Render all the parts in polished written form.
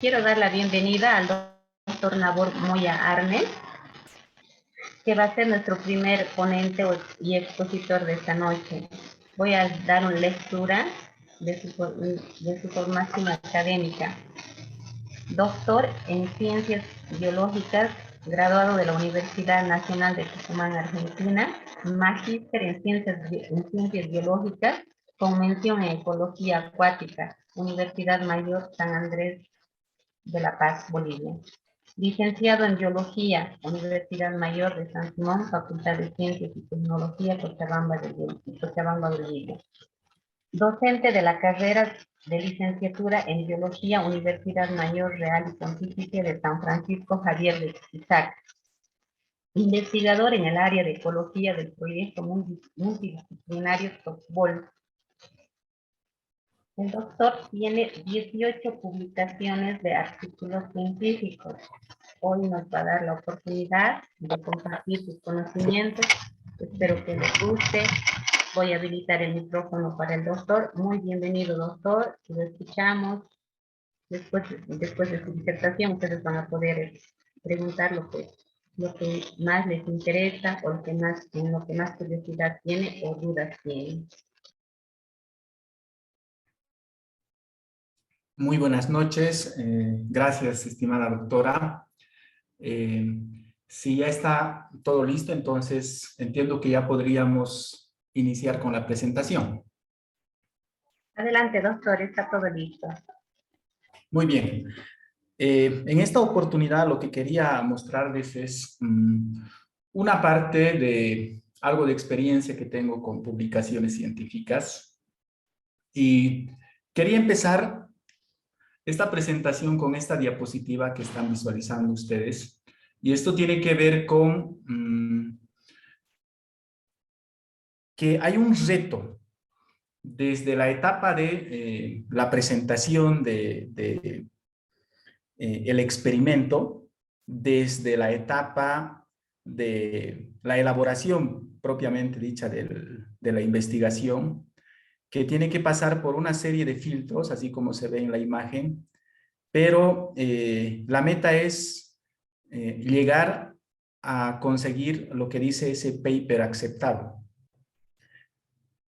Quiero dar la bienvenida al doctor Nabor Moya Arnes, que va a ser nuestro primer ponente y expositor de esta noche. Voy a dar una lectura de su formación académica. Doctor en Ciencias Biológicas, graduado de la Universidad Nacional de Tucumán, Argentina, magíster en Ciencias Biológicas, con mención en Ecología Acuática, Universidad Mayor San Andrés de La Paz, Bolivia. Licenciado en Biología, Universidad Mayor de San Simón, Facultad de Ciencias y Tecnología, Cochabamba, Bolivia. Docente de la carrera de licenciatura en Biología, Universidad Mayor Real y Pontificia de San Francisco Javier de Isaac. Investigador en el área de ecología del proyecto multidisciplinario TOCBOL. El doctor tiene 18 publicaciones de artículos científicos. Hoy nos va a dar la oportunidad de compartir sus conocimientos. Espero que les guste. Voy a habilitar el micrófono para el doctor. Muy bienvenido, doctor. Lo escuchamos. Después de su disertación, ustedes van a poder preguntar lo que más les interesa o en lo que más curiosidad tiene o dudas tiene. Muy buenas noches. Gracias, estimada doctora. Si ya está todo listo, entonces entiendo que ya podríamos iniciar con la presentación. Adelante, doctor, está todo listo. Muy bien. En esta oportunidad lo que quería mostrarles es una parte de algo de experiencia que tengo con publicaciones científicas. Y quería empezar esta presentación con esta diapositiva que están visualizando ustedes. Y esto tiene que ver con que hay un reto desde la etapa de la presentación de el experimento, desde la etapa de la elaboración propiamente dicha de la investigación, que tiene que pasar por una serie de filtros, así como se ve en la imagen, pero la meta es llegar a conseguir lo que dice ese paper aceptado.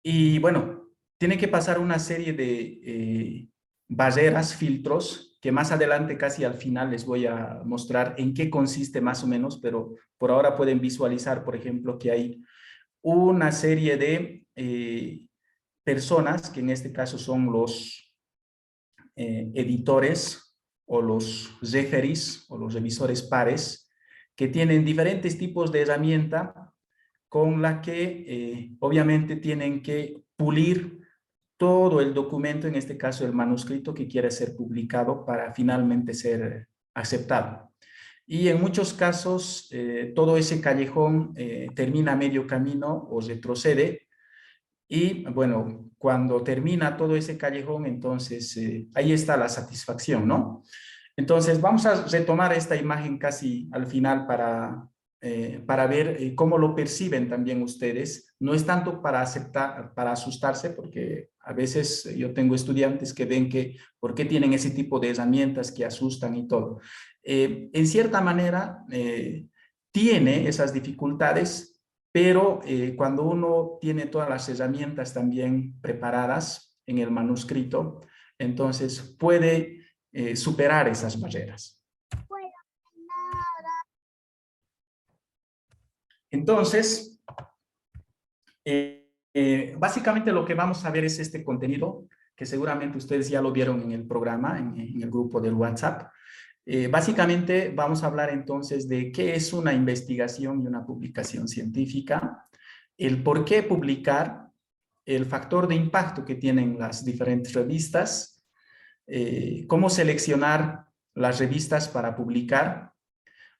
Y bueno, tiene que pasar una serie de barreras, filtros, que más adelante, casi al final, les voy a mostrar en qué consiste más o menos, pero por ahora pueden visualizar, por ejemplo, que hay una serie de personas, que en este caso son los editores o los referees o los revisores pares, que tienen diferentes tipos de herramienta con la que obviamente tienen que pulir todo el documento, en este caso el manuscrito que quiere ser publicado para finalmente ser aceptado. Y en muchos casos todo ese callejón termina a medio camino o retrocede. Y bueno, cuando termina todo ese callejón, entonces ahí está la satisfacción, ¿no? Entonces vamos a retomar esta imagen casi al final para ver cómo lo perciben también ustedes. No es tanto para aceptar, para asustarse, porque a veces yo tengo estudiantes que ven que por qué tienen ese tipo de herramientas que asustan y todo. En cierta manera tiene esas dificultades, pero cuando uno tiene todas las herramientas también preparadas en el manuscrito, entonces puede superar esas barreras. Entonces, básicamente lo que vamos a ver es este contenido, que seguramente ustedes ya lo vieron en el programa, en el grupo del WhatsApp. Básicamente vamos a hablar entonces de qué es una investigación y una publicación científica, el por qué publicar, el factor de impacto que tienen las diferentes revistas, cómo seleccionar las revistas para publicar,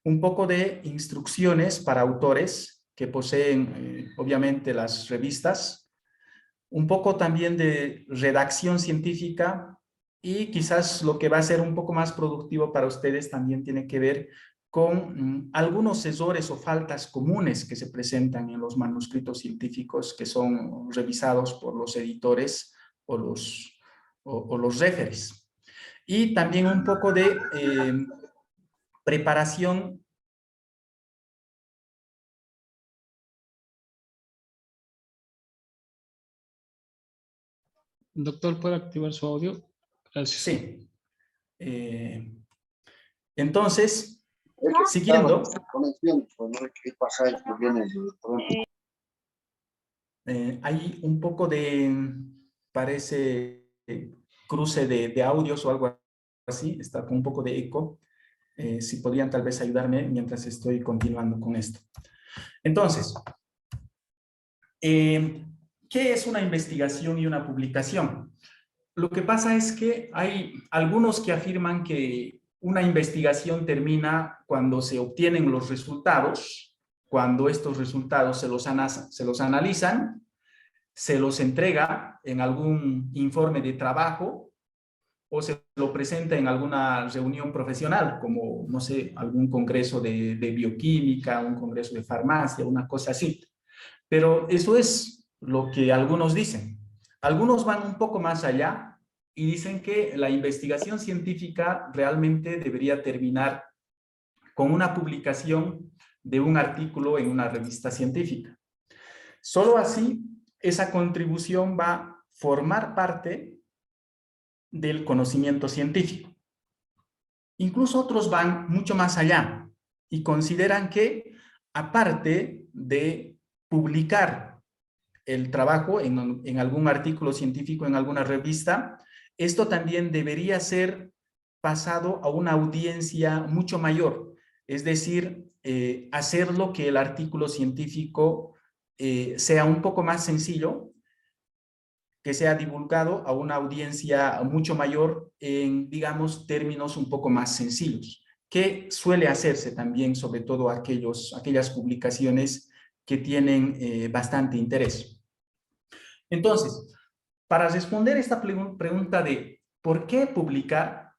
un poco de instrucciones para autores que poseen obviamente las revistas, un poco también de redacción científica y quizás lo que va a ser un poco más productivo para ustedes también tiene que ver con algunos errores o faltas comunes que se presentan en los manuscritos científicos que son revisados por los editores o los referees. y también un poco de preparación. Doctor, ¿puede activar su audio? Gracias. Sí. Entonces, siguiendo, hay un poco de, parece, cruce de audios o algo así, está con un poco de eco. Si podrían tal vez ayudarme mientras estoy continuando con esto. Entonces, ¿qué es una investigación y una publicación? Lo que pasa es que hay algunos que afirman que una investigación termina cuando se obtienen los resultados, cuando estos resultados se los analizan, se los entrega en algún informe de trabajo o se lo presenta en alguna reunión profesional, como, no sé, algún congreso de bioquímica, un congreso de farmacia, una cosa así. Pero eso es lo que algunos dicen. Algunos van un poco más allá y dicen que la investigación científica realmente debería terminar con una publicación de un artículo en una revista científica. Solo así, esa contribución va a formar parte del conocimiento científico. Incluso otros van mucho más allá y consideran que, aparte de publicar el trabajo en algún artículo científico, en alguna revista, esto también debería ser pasado a una audiencia mucho mayor, es decir, hacerlo que el artículo científico sea un poco más sencillo, que sea divulgado a una audiencia mucho mayor en, digamos, términos un poco más sencillos, que suele hacerse también, sobre todo aquellas publicaciones que tienen bastante interés. Entonces, para responder esta pregunta de ¿por qué publicar?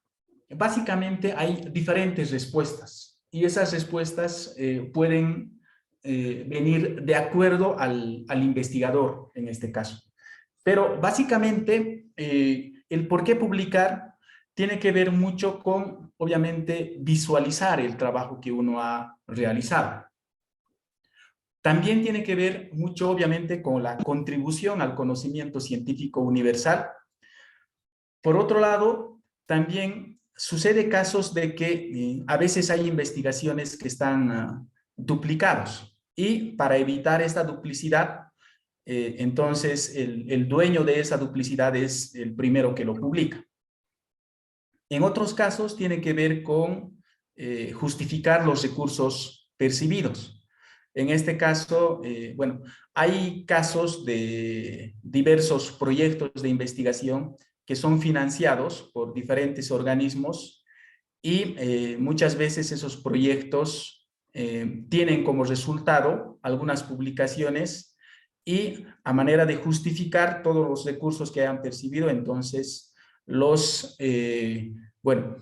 Básicamente hay diferentes respuestas y esas respuestas pueden venir de acuerdo al investigador en este caso. Pero básicamente el por qué publicar tiene que ver mucho con, obviamente, visualizar el trabajo que uno ha realizado. También tiene que ver mucho, obviamente, con la contribución al conocimiento científico universal. Por otro lado, también sucede casos de que a veces hay investigaciones que están duplicados y para evitar esta duplicidad, entonces el dueño de esa duplicidad es el primero que lo publica. En otros casos tiene que ver con justificar los recursos percibidos. En este caso, bueno, hay casos de diversos proyectos de investigación que son financiados por diferentes organismos y muchas veces esos proyectos tienen como resultado algunas publicaciones y a manera de justificar todos los recursos que hayan percibido, entonces bueno,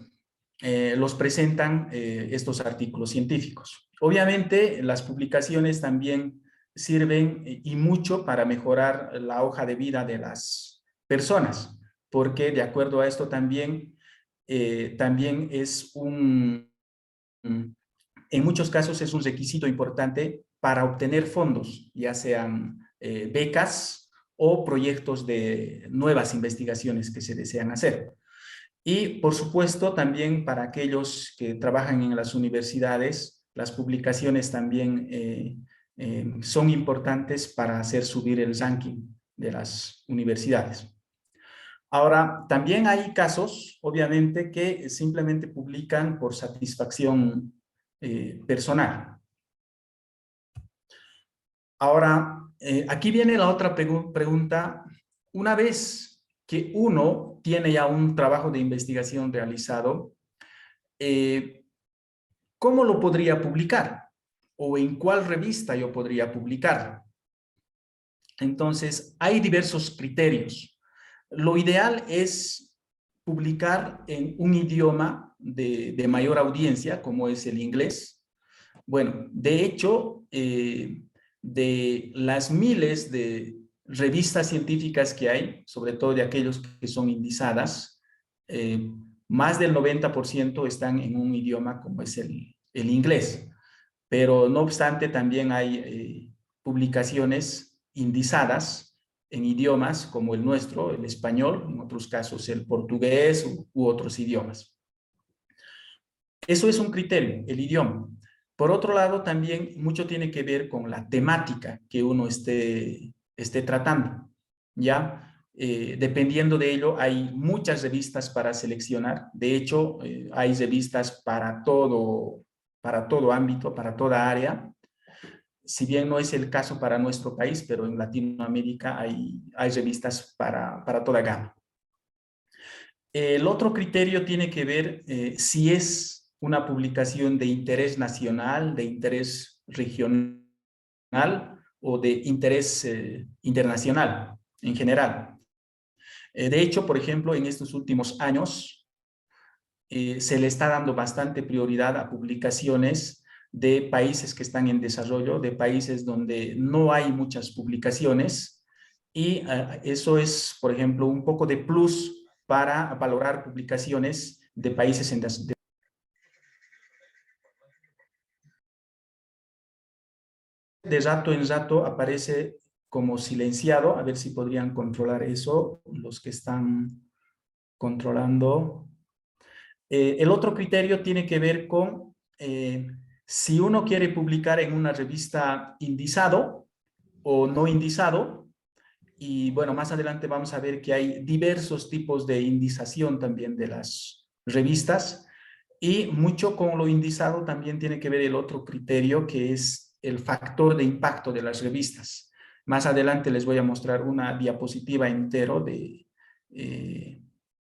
los presentan estos artículos científicos. Obviamente, las publicaciones también sirven y mucho para mejorar la hoja de vida de las personas, porque de acuerdo a esto también es en muchos casos es un requisito importante para obtener fondos, ya sean becas o proyectos de nuevas investigaciones que se desean hacer. Y, por supuesto, también para aquellos que trabajan en las universidades, las publicaciones también son importantes para hacer subir el ranking de las universidades. Ahora, también hay casos, obviamente, que simplemente publican por satisfacción personal. Ahora, aquí viene la otra pregunta. Una vez que uno tiene ya un trabajo de investigación realizado, ¿cómo lo podría publicar? ¿O en cuál revista yo podría publicar? Entonces, hay diversos criterios. Lo ideal es publicar en un idioma de mayor audiencia, como es el inglés. Bueno, de hecho, de las miles de revistas científicas que hay, sobre todo de aquellos que son indizadas, más del 90% están en un idioma como es el inglés. Pero no obstante, también hay publicaciones indizadas en idiomas como el nuestro, el español, en otros casos el portugués u otros idiomas. Eso es un criterio, el idioma. Por otro lado, también mucho tiene que ver con la temática que uno esté tratando, ¿ya? Dependiendo de ello, hay muchas revistas para seleccionar. De hecho, hay revistas para todo ámbito, para toda área. Si bien no es el caso para nuestro país, pero en Latinoamérica hay revistas para toda gama. El otro criterio tiene que ver si es una publicación de interés nacional, de interés regional o de interés internacional en general. De hecho, por ejemplo, en estos últimos años se le está dando bastante prioridad a publicaciones de países que están en desarrollo, de países donde no hay muchas publicaciones, y eso es, por ejemplo, un poco de plus para valorar publicaciones de países en desarrollo. De rato en rato aparece como silenciado, a ver si podrían controlar eso, los que están controlando. El otro criterio tiene que ver con si uno quiere publicar en una revista indizado o no indizado, y bueno, más adelante vamos a ver que hay diversos tipos de indización también de las revistas, y mucho con lo indizado también tiene que ver el otro criterio, que es el factor de impacto de las revistas. Más adelante les voy a mostrar una diapositiva entero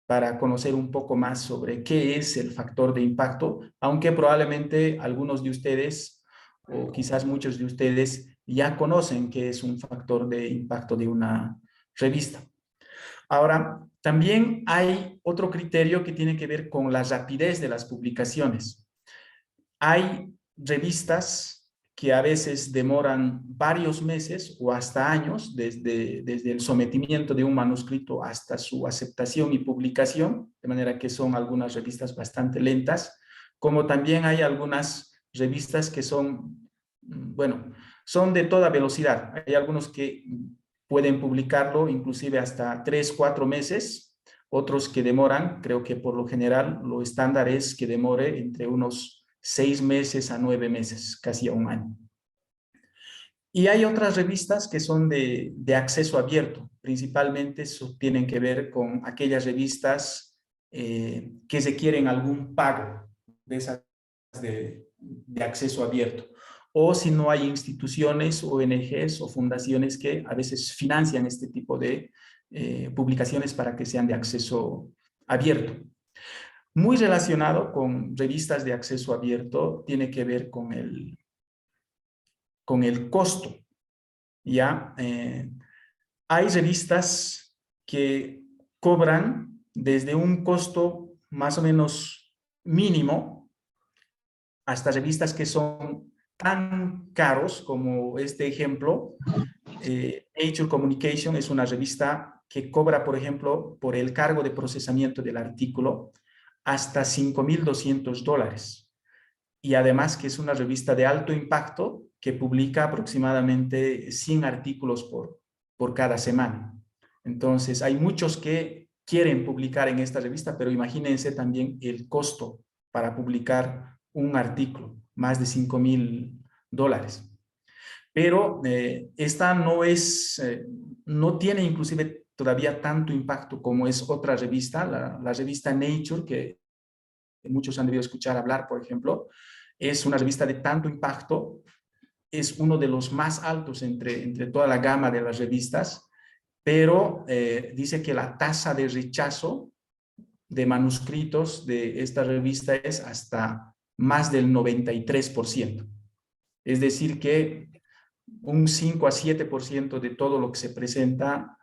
para conocer un poco más sobre qué es el factor de impacto, aunque probablemente algunos de ustedes, o quizás muchos de ustedes, ya conocen qué es un factor de impacto de una revista. Ahora, también hay otro criterio que tiene que ver con la rapidez de las publicaciones. Hay revistas que a veces demoran varios meses o hasta años desde el sometimiento de un manuscrito hasta su aceptación y publicación, de manera que son algunas revistas bastante lentas, como también hay algunas revistas que son, bueno, son de toda velocidad. Hay algunos que pueden publicarlo inclusive hasta 3, 4 meses, otros que demoran, creo que por lo general lo estándar es que demore entre unos 6 meses a 9 meses, casi a un año. Y hay otras revistas que son de acceso abierto, principalmente tienen que ver con aquellas revistas que requieren algún pago de esas de acceso abierto. O si no hay instituciones, ONGs o fundaciones que a veces financian este tipo de publicaciones para que sean de acceso abierto. Muy relacionado con revistas de acceso abierto tiene que ver con el costo. ¿Ya? Hay revistas que cobran desde un costo más o menos mínimo hasta revistas que son tan caros como este ejemplo. Nature Communication es una revista que cobra, por ejemplo, por el cargo de procesamiento del artículo hasta $5,200. Y además que es una revista de alto impacto que publica aproximadamente 100 artículos por cada semana. Entonces, hay muchos que quieren publicar en esta revista, pero imagínense también el costo para publicar un artículo, más de $5,000. Pero esta no tiene inclusive todavía tanto impacto como es otra revista, la revista Nature, que muchos han debido escuchar hablar, por ejemplo. Es una revista de tanto impacto, es uno de los más altos entre toda la gama de las revistas, pero dice que la tasa de rechazo de manuscritos de esta revista es hasta más del 93%. Es decir que un 5 a 7% de todo lo que se presenta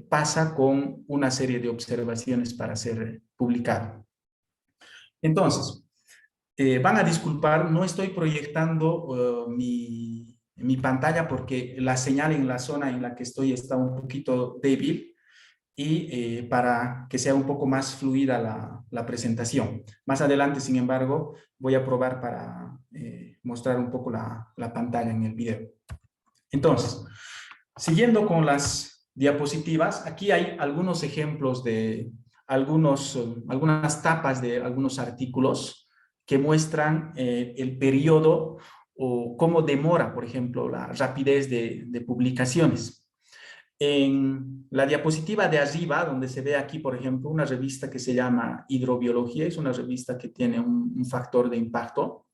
pasa con una serie de observaciones para ser publicado. Entonces, van a disculpar, no estoy proyectando mi pantalla porque la señal en la zona en la que estoy está un poquito débil, y para que sea un poco más fluida la presentación. Más adelante, sin embargo, voy a probar para mostrar un poco la pantalla en el video. Entonces, siguiendo con las diapositivas, aquí hay algunos ejemplos de algunas tapas de algunos artículos que muestran el periodo o cómo demora, por ejemplo, la rapidez de publicaciones. En la diapositiva de arriba, donde se ve aquí, por ejemplo, una revista que se llama Hidrobiología, es una revista que tiene un factor de impacto.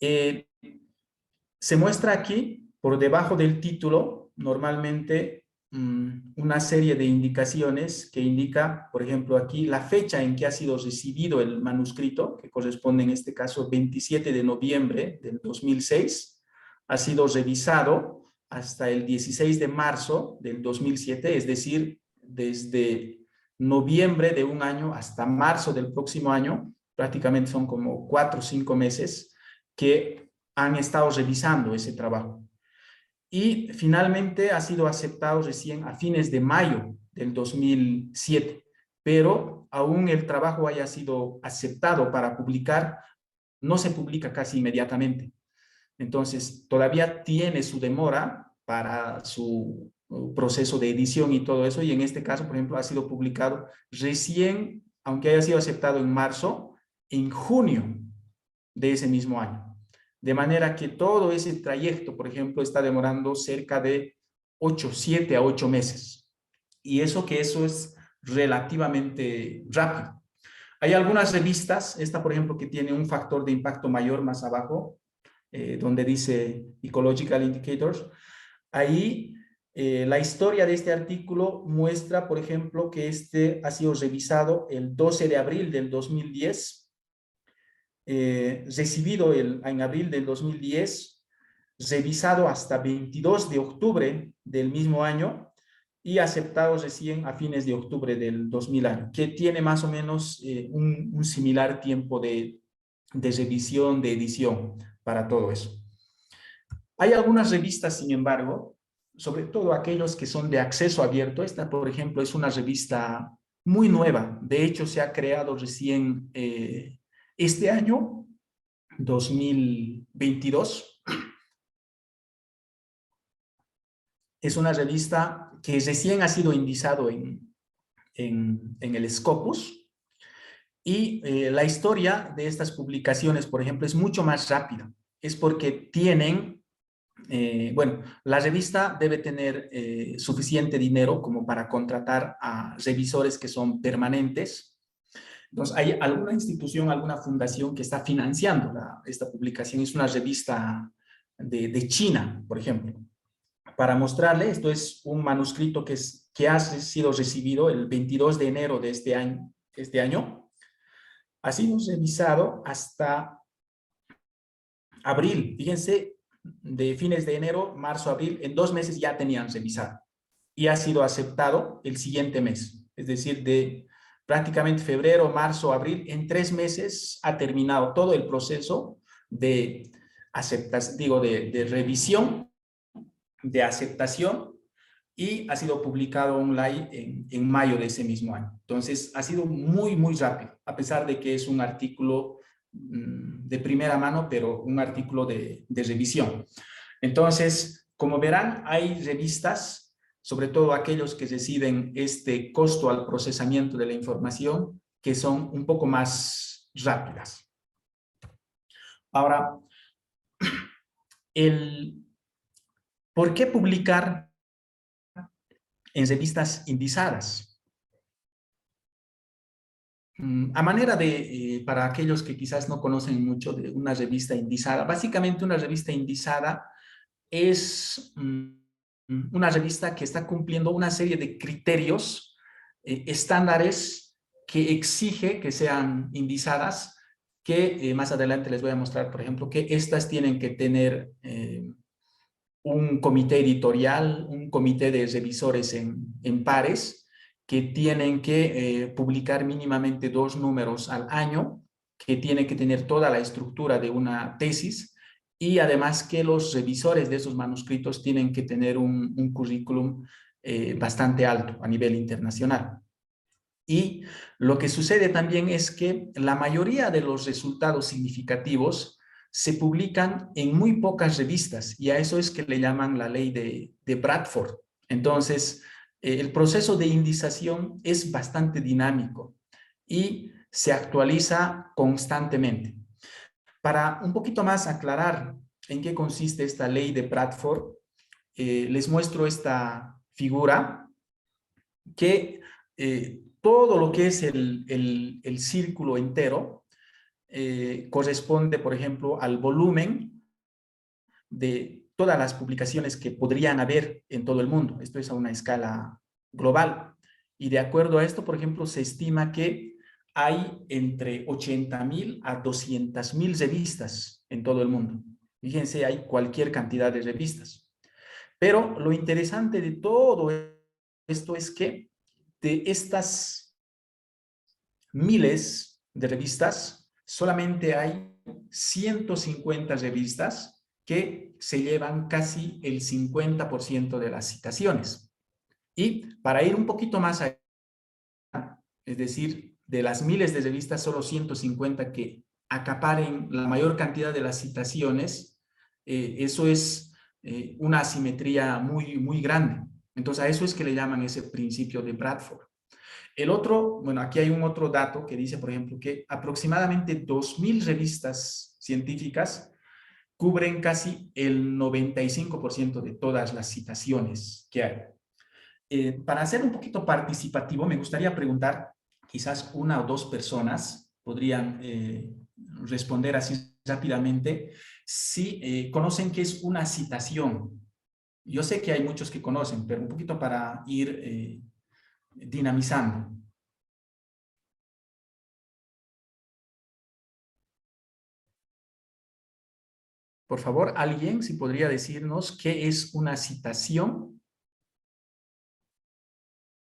Se muestra aquí, por debajo del título, normalmente una serie de indicaciones que indica, por ejemplo, aquí la fecha en que ha sido recibido el manuscrito, que corresponde en este caso 27 de noviembre del 2006, ha sido revisado hasta el 16 de marzo del 2007, es decir, desde noviembre de un año hasta marzo del próximo año, prácticamente son como 4 o 5 meses que han estado revisando ese trabajo. Y finalmente ha sido aceptado recién a fines de mayo del 2007, pero aún el trabajo haya sido aceptado para publicar, no se publica casi inmediatamente. Entonces, todavía tiene su demora para su proceso de edición y todo eso, y en este caso, por ejemplo, ha sido publicado recién, aunque haya sido aceptado en marzo, en junio de ese mismo año. De manera que todo ese trayecto, por ejemplo, está demorando cerca de 7 a 8 meses. Y eso es relativamente rápido. Hay algunas revistas, esta por ejemplo que tiene un factor de impacto mayor más abajo, donde dice Ecological Indicators. Ahí la historia de este artículo muestra, por ejemplo, que este ha sido revisado el 12 de abril del 2010, recibido en abril del 2010, revisado hasta 22 de octubre del mismo año y aceptado recién a fines de octubre del 2000 año, que tiene más o menos un similar tiempo de revisión, de edición para todo eso. Hay algunas revistas, sin embargo, sobre todo aquellos que son de acceso abierto. Esta, por ejemplo, es una revista muy nueva. De hecho, se ha creado recién este año, 2022. Es una revista que recién ha sido indizado en el Scopus. Y la historia de estas publicaciones, por ejemplo, es mucho más rápida. Es porque tienen, bueno, la revista debe tener suficiente dinero como para contratar a revisores que son permanentes. Entonces, hay alguna institución, alguna fundación que está financiando esta publicación. Es una revista de China, por ejemplo. Para mostrarle, esto es un manuscrito que ha sido recibido el 22 de enero de este año. Ha sido revisado hasta abril. Fíjense, de fines de enero, marzo, abril, en 2 meses ya tenían revisado. Y ha sido aceptado el siguiente mes. Es decir, de prácticamente febrero, marzo, abril, en 3 meses ha terminado todo el proceso de revisión, de aceptación, y ha sido publicado online en mayo de ese mismo año. Entonces, ha sido muy, muy rápido, a pesar de que es un artículo de primera mano, pero un artículo de revisión. Entonces, como verán, hay revistas, sobre todo aquellos que reciben este costo al procesamiento de la información, que son un poco más rápidas. Ahora, ¿por qué publicar en revistas indizadas? A manera de, para aquellos que quizás no conocen mucho de una revista indizada, básicamente una revista indizada es una revista que está cumpliendo una serie de criterios, estándares que exige que sean indizadas, que más adelante les voy a mostrar, por ejemplo, que estas tienen que tener un comité editorial, un comité de revisores en pares, que tienen que publicar mínimamente 2 números al año, que tienen que tener toda la estructura de una tesis, y además que los revisores de esos manuscritos tienen que tener un currículum bastante alto a nivel internacional. Y lo que sucede también es que la mayoría de los resultados significativos se publican en muy pocas revistas, y a eso es que le llaman la ley de Bradford. Entonces, el proceso de indización es bastante dinámico y se actualiza constantemente. Para un poquito más aclarar en qué consiste esta ley de Bradford, les muestro esta figura que todo lo que es el círculo entero corresponde, por ejemplo, al volumen de todas las publicaciones que podrían haber en todo el mundo. Esto es a una escala global. Y de acuerdo a esto, por ejemplo, se estima que hay entre 80,000 a 200,000 revistas en todo el mundo. Fíjense, hay cualquier cantidad de revistas. Pero lo interesante de todo esto es que de estas miles de revistas, solamente hay 150 revistas que se llevan casi el 50% de las citaciones. Y para ir un poquito más allá, es decir, de las miles de revistas, solo 150 que acaparen la mayor cantidad de las citaciones, eso es una asimetría muy, muy grande. Entonces, a eso es que le llaman ese principio de Bradford. El otro, bueno, aquí hay un otro dato que dice, por ejemplo, que aproximadamente 2,000 revistas científicas cubren casi el 95% de todas las citaciones que hay. Para ser un poquito participativo, me gustaría preguntar, quizás una o dos personas podrían responder así rápidamente, si conocen qué es una citación. Yo sé que hay muchos que conocen, pero un poquito para ir dinamizando. Por favor, alguien, si podría decirnos qué es una citación.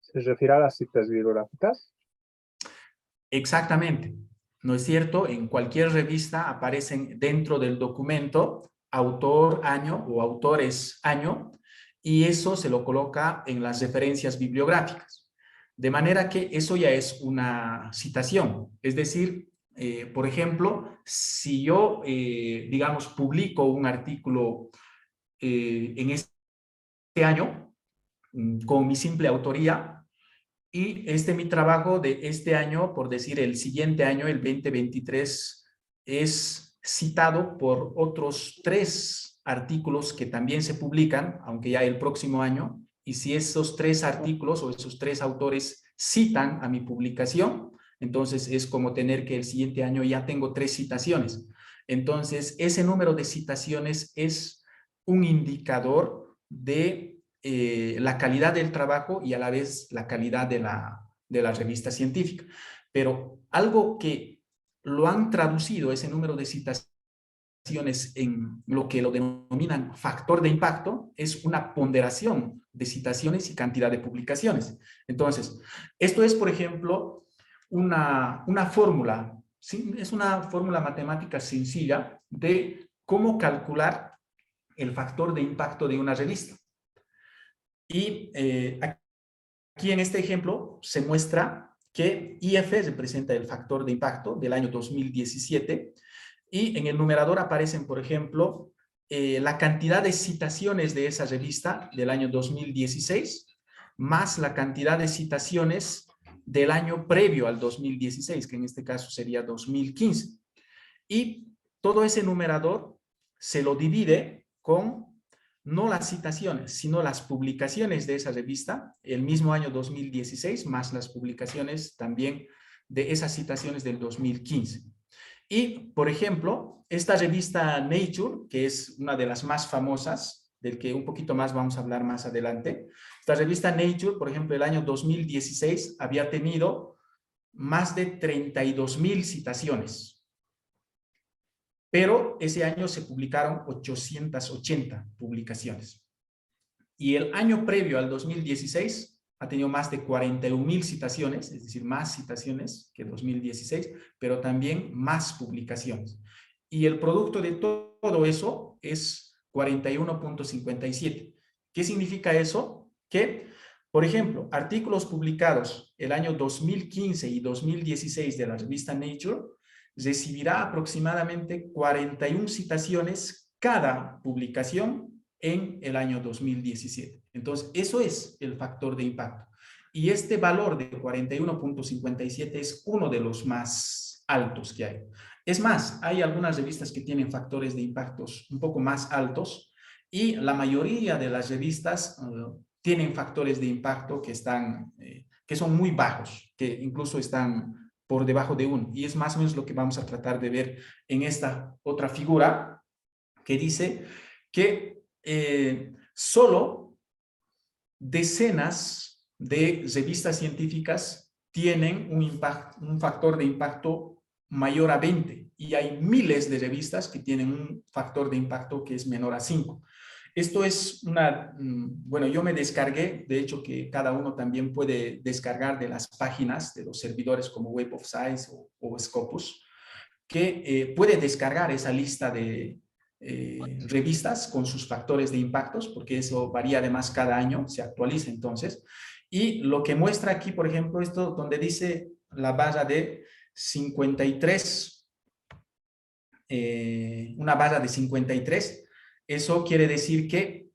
¿Se refiere a las citas bibliográficas? Exactamente, ¿no es cierto? En cualquier revista aparecen dentro del documento autor, año o autores, año, y eso se lo coloca en las referencias bibliográficas. De manera que eso ya es una citación. Es decir, por ejemplo, si yo, digamos, publico un artículo en este año, con mi simple autoría, y mi trabajo de este año, por decir el siguiente año, el 2023, es citado por otros 3 artículos que también se publican, aunque ya el próximo año, y si esos 3 artículos o esos 3 autores citan a mi publicación, entonces es como tener que el siguiente año ya tengo 3 citaciones. Entonces, ese número de citaciones es un indicador de la calidad del trabajo y a la vez la calidad de la revista científica. Pero algo que lo han traducido, ese número de citaciones, en lo que lo denominan factor de impacto, es una ponderación de citaciones y cantidad de publicaciones. Entonces, esto es, por ejemplo, una fórmula, ¿sí? Es una fórmula matemática sencilla de cómo calcular el factor de impacto de una revista. Y aquí en este ejemplo se muestra que IF representa el factor de impacto del año 2017 y en el numerador aparecen, por ejemplo, la cantidad de citaciones de esa revista del año 2016 más la cantidad de citaciones del año previo al 2016, que en este caso sería 2015. Y todo ese numerador se lo divide con no las citaciones, sino las publicaciones de esa revista, el mismo año 2016, más las publicaciones también de esas citaciones del 2015. Y, por ejemplo, esta revista Nature, que es una de las más famosas, del que un poquito más vamos a hablar más adelante, esta revista Nature, por ejemplo, el año 2016 había tenido más de 32,000 citaciones. Pero ese año se publicaron 880 publicaciones. Y el año previo al 2016 ha tenido más de 41,000 citaciones, es decir, más citaciones que 2016, pero también más publicaciones. Y el producto de todo eso es 41.57. ¿Qué significa eso? Que Por ejemplo, artículos publicados el año 2015 y 2016 de la revista Nature recibirá aproximadamente 41 citaciones cada publicación en el año 2017. Entonces, eso es el factor de impacto. Y este valor de 41.57 es uno de los más altos que hay. Es más, hay algunas revistas que tienen factores de impactos un poco más altos y la mayoría de las revistas tienen factores de impacto que son muy bajos, que incluso están por debajo de 1. Y es más o menos lo que vamos a tratar de ver en esta otra figura que dice que solo decenas de revistas científicas tienen un factor de impacto mayor a 20 y hay miles de revistas que tienen un factor de impacto que es menor a 5. Esto es bueno, yo me descargué, de hecho que cada uno también puede descargar de las páginas de los servidores como Web of Science o Scopus, que puede descargar esa lista de revistas con sus factores de impactos, porque eso varía además cada año, se actualiza entonces. Y lo que muestra aquí, por ejemplo, esto donde dice la barra de 53, una barra de 53, eso quiere decir que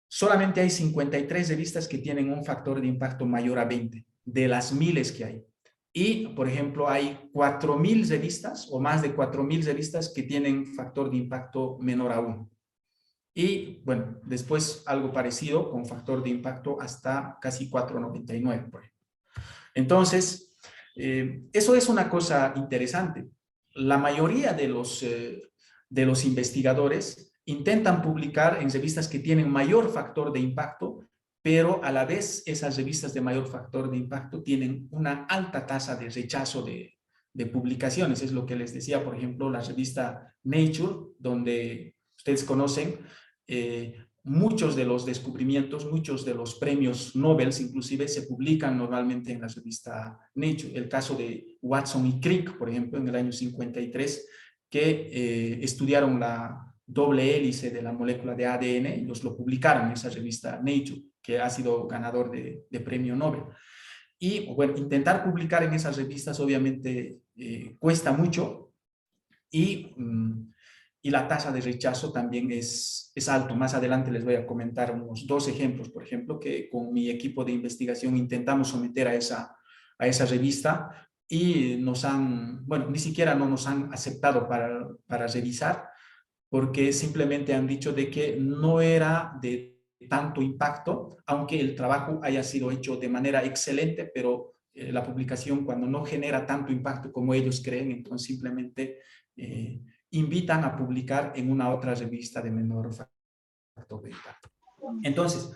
solamente hay 53 revistas que tienen un factor de impacto mayor a 20, de las miles que hay. Y, por ejemplo, hay 4.000 revistas o más de 4.000 revistas que tienen factor de impacto menor a 1. Y, bueno, después algo parecido con factor de impacto hasta casi 4.99, por ejemplo. Entonces, eso es una cosa interesante. La mayoría de los investigadores intentan publicar en revistas que tienen mayor factor de impacto, pero a la vez esas revistas de mayor factor de impacto tienen una alta tasa de rechazo de publicaciones. Es lo que les decía, por ejemplo, la revista Nature, donde ustedes conocen, muchos de los descubrimientos, muchos de los premios Nobel inclusive se publican normalmente en la revista Nature. El caso de Watson y Crick, por ejemplo, en el año 53, que estudiaron la doble hélice de la molécula de ADN y lo publicaron en esa revista Nature, que ha sido ganador de premio Nobel. Y bueno, intentar publicar en esas revistas obviamente cuesta mucho y la tasa de rechazo también es alto. Más adelante les voy a comentar unos 2 ejemplos, por ejemplo, que con mi equipo de investigación intentamos someter a esa revista y bueno, ni siquiera no nos han aceptado para revisar, porque simplemente han dicho de que no era de tanto impacto, aunque el trabajo haya sido hecho de manera excelente, pero la publicación cuando no genera tanto impacto como ellos creen, entonces simplemente invitan a publicar en una otra revista de menor factor de impacto. Entonces,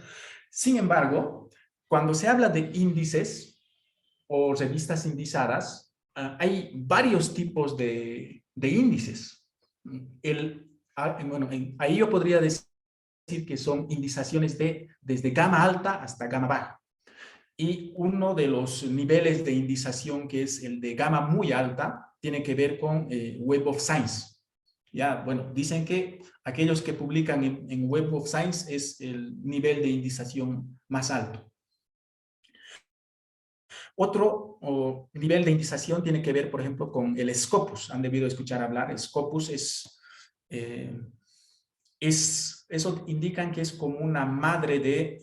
sin embargo, cuando se habla de índices o revistas indizadas, hay varios tipos de índices. Bueno, ahí yo podría decir que son indizaciones desde gama alta hasta gama baja. Y uno de los niveles de indización, que es el de gama muy alta, tiene que ver con Web of Science. Ya, bueno, dicen que aquellos que publican en Web of Science es el nivel de indización más alto. Otro nivel de indización tiene que ver, por ejemplo, con el Scopus. Han debido escuchar hablar. El Scopus eso indican que es como una madre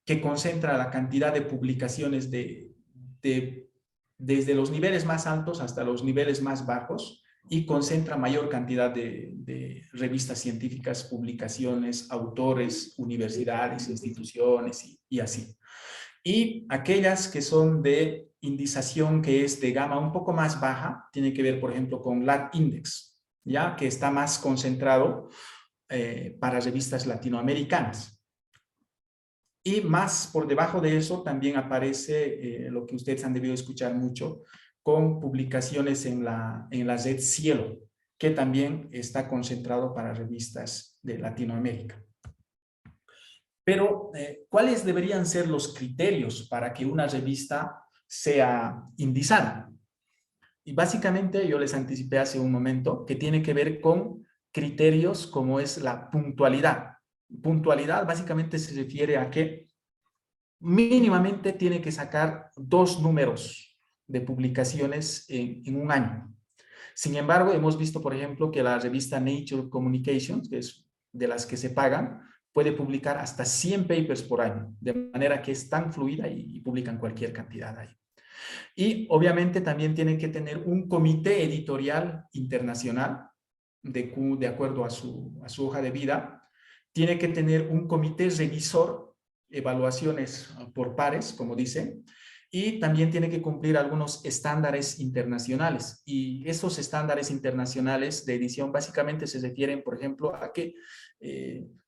que concentra la cantidad de publicaciones desde los niveles más altos hasta los niveles más bajos y concentra mayor cantidad de revistas científicas, publicaciones, autores, universidades, instituciones y así. Y aquellas que son de indización que es de gama un poco más baja, tiene que ver, por ejemplo, con Lat Index, ya que está más concentrado para revistas latinoamericanas. Y más por debajo de eso también aparece lo que ustedes han debido escuchar mucho, con publicaciones en la red Cielo, que también está concentrado para revistas de Latinoamérica. Pero, ¿cuáles deberían ser los criterios para que una revista sea indizada? Y básicamente yo les anticipé hace un momento que tiene que ver con criterios como es la puntualidad. puntualidad básicamente se refiere a que mínimamente tiene que sacar 2 números de publicaciones en un año. Sin embargo, hemos visto, por ejemplo, que la revista Nature Communications, que es de las que se pagan, puede publicar hasta 100 papers por año, de manera que es tan fluida y publican cualquier cantidad ahí. Y obviamente también tienen que tener un comité editorial internacional, de acuerdo a su hoja de vida. Tiene que tener un comité revisor, evaluaciones por pares, como dicen, y también tiene que cumplir algunos estándares internacionales. Y esos estándares internacionales de edición básicamente se refieren, por ejemplo, a que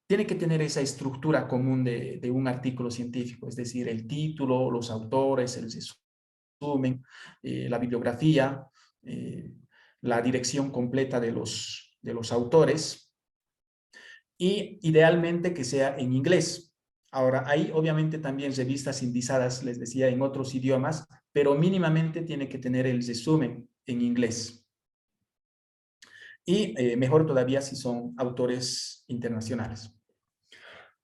tiene que tener esa estructura común de un artículo científico, es decir, el título, los autores, el resumen, la bibliografía, la dirección completa de los autores, y idealmente que sea en inglés. Ahora, hay obviamente también revistas indizadas, les decía, en otros idiomas, pero mínimamente tiene que tener el resumen en inglés. Y mejor todavía si son autores internacionales.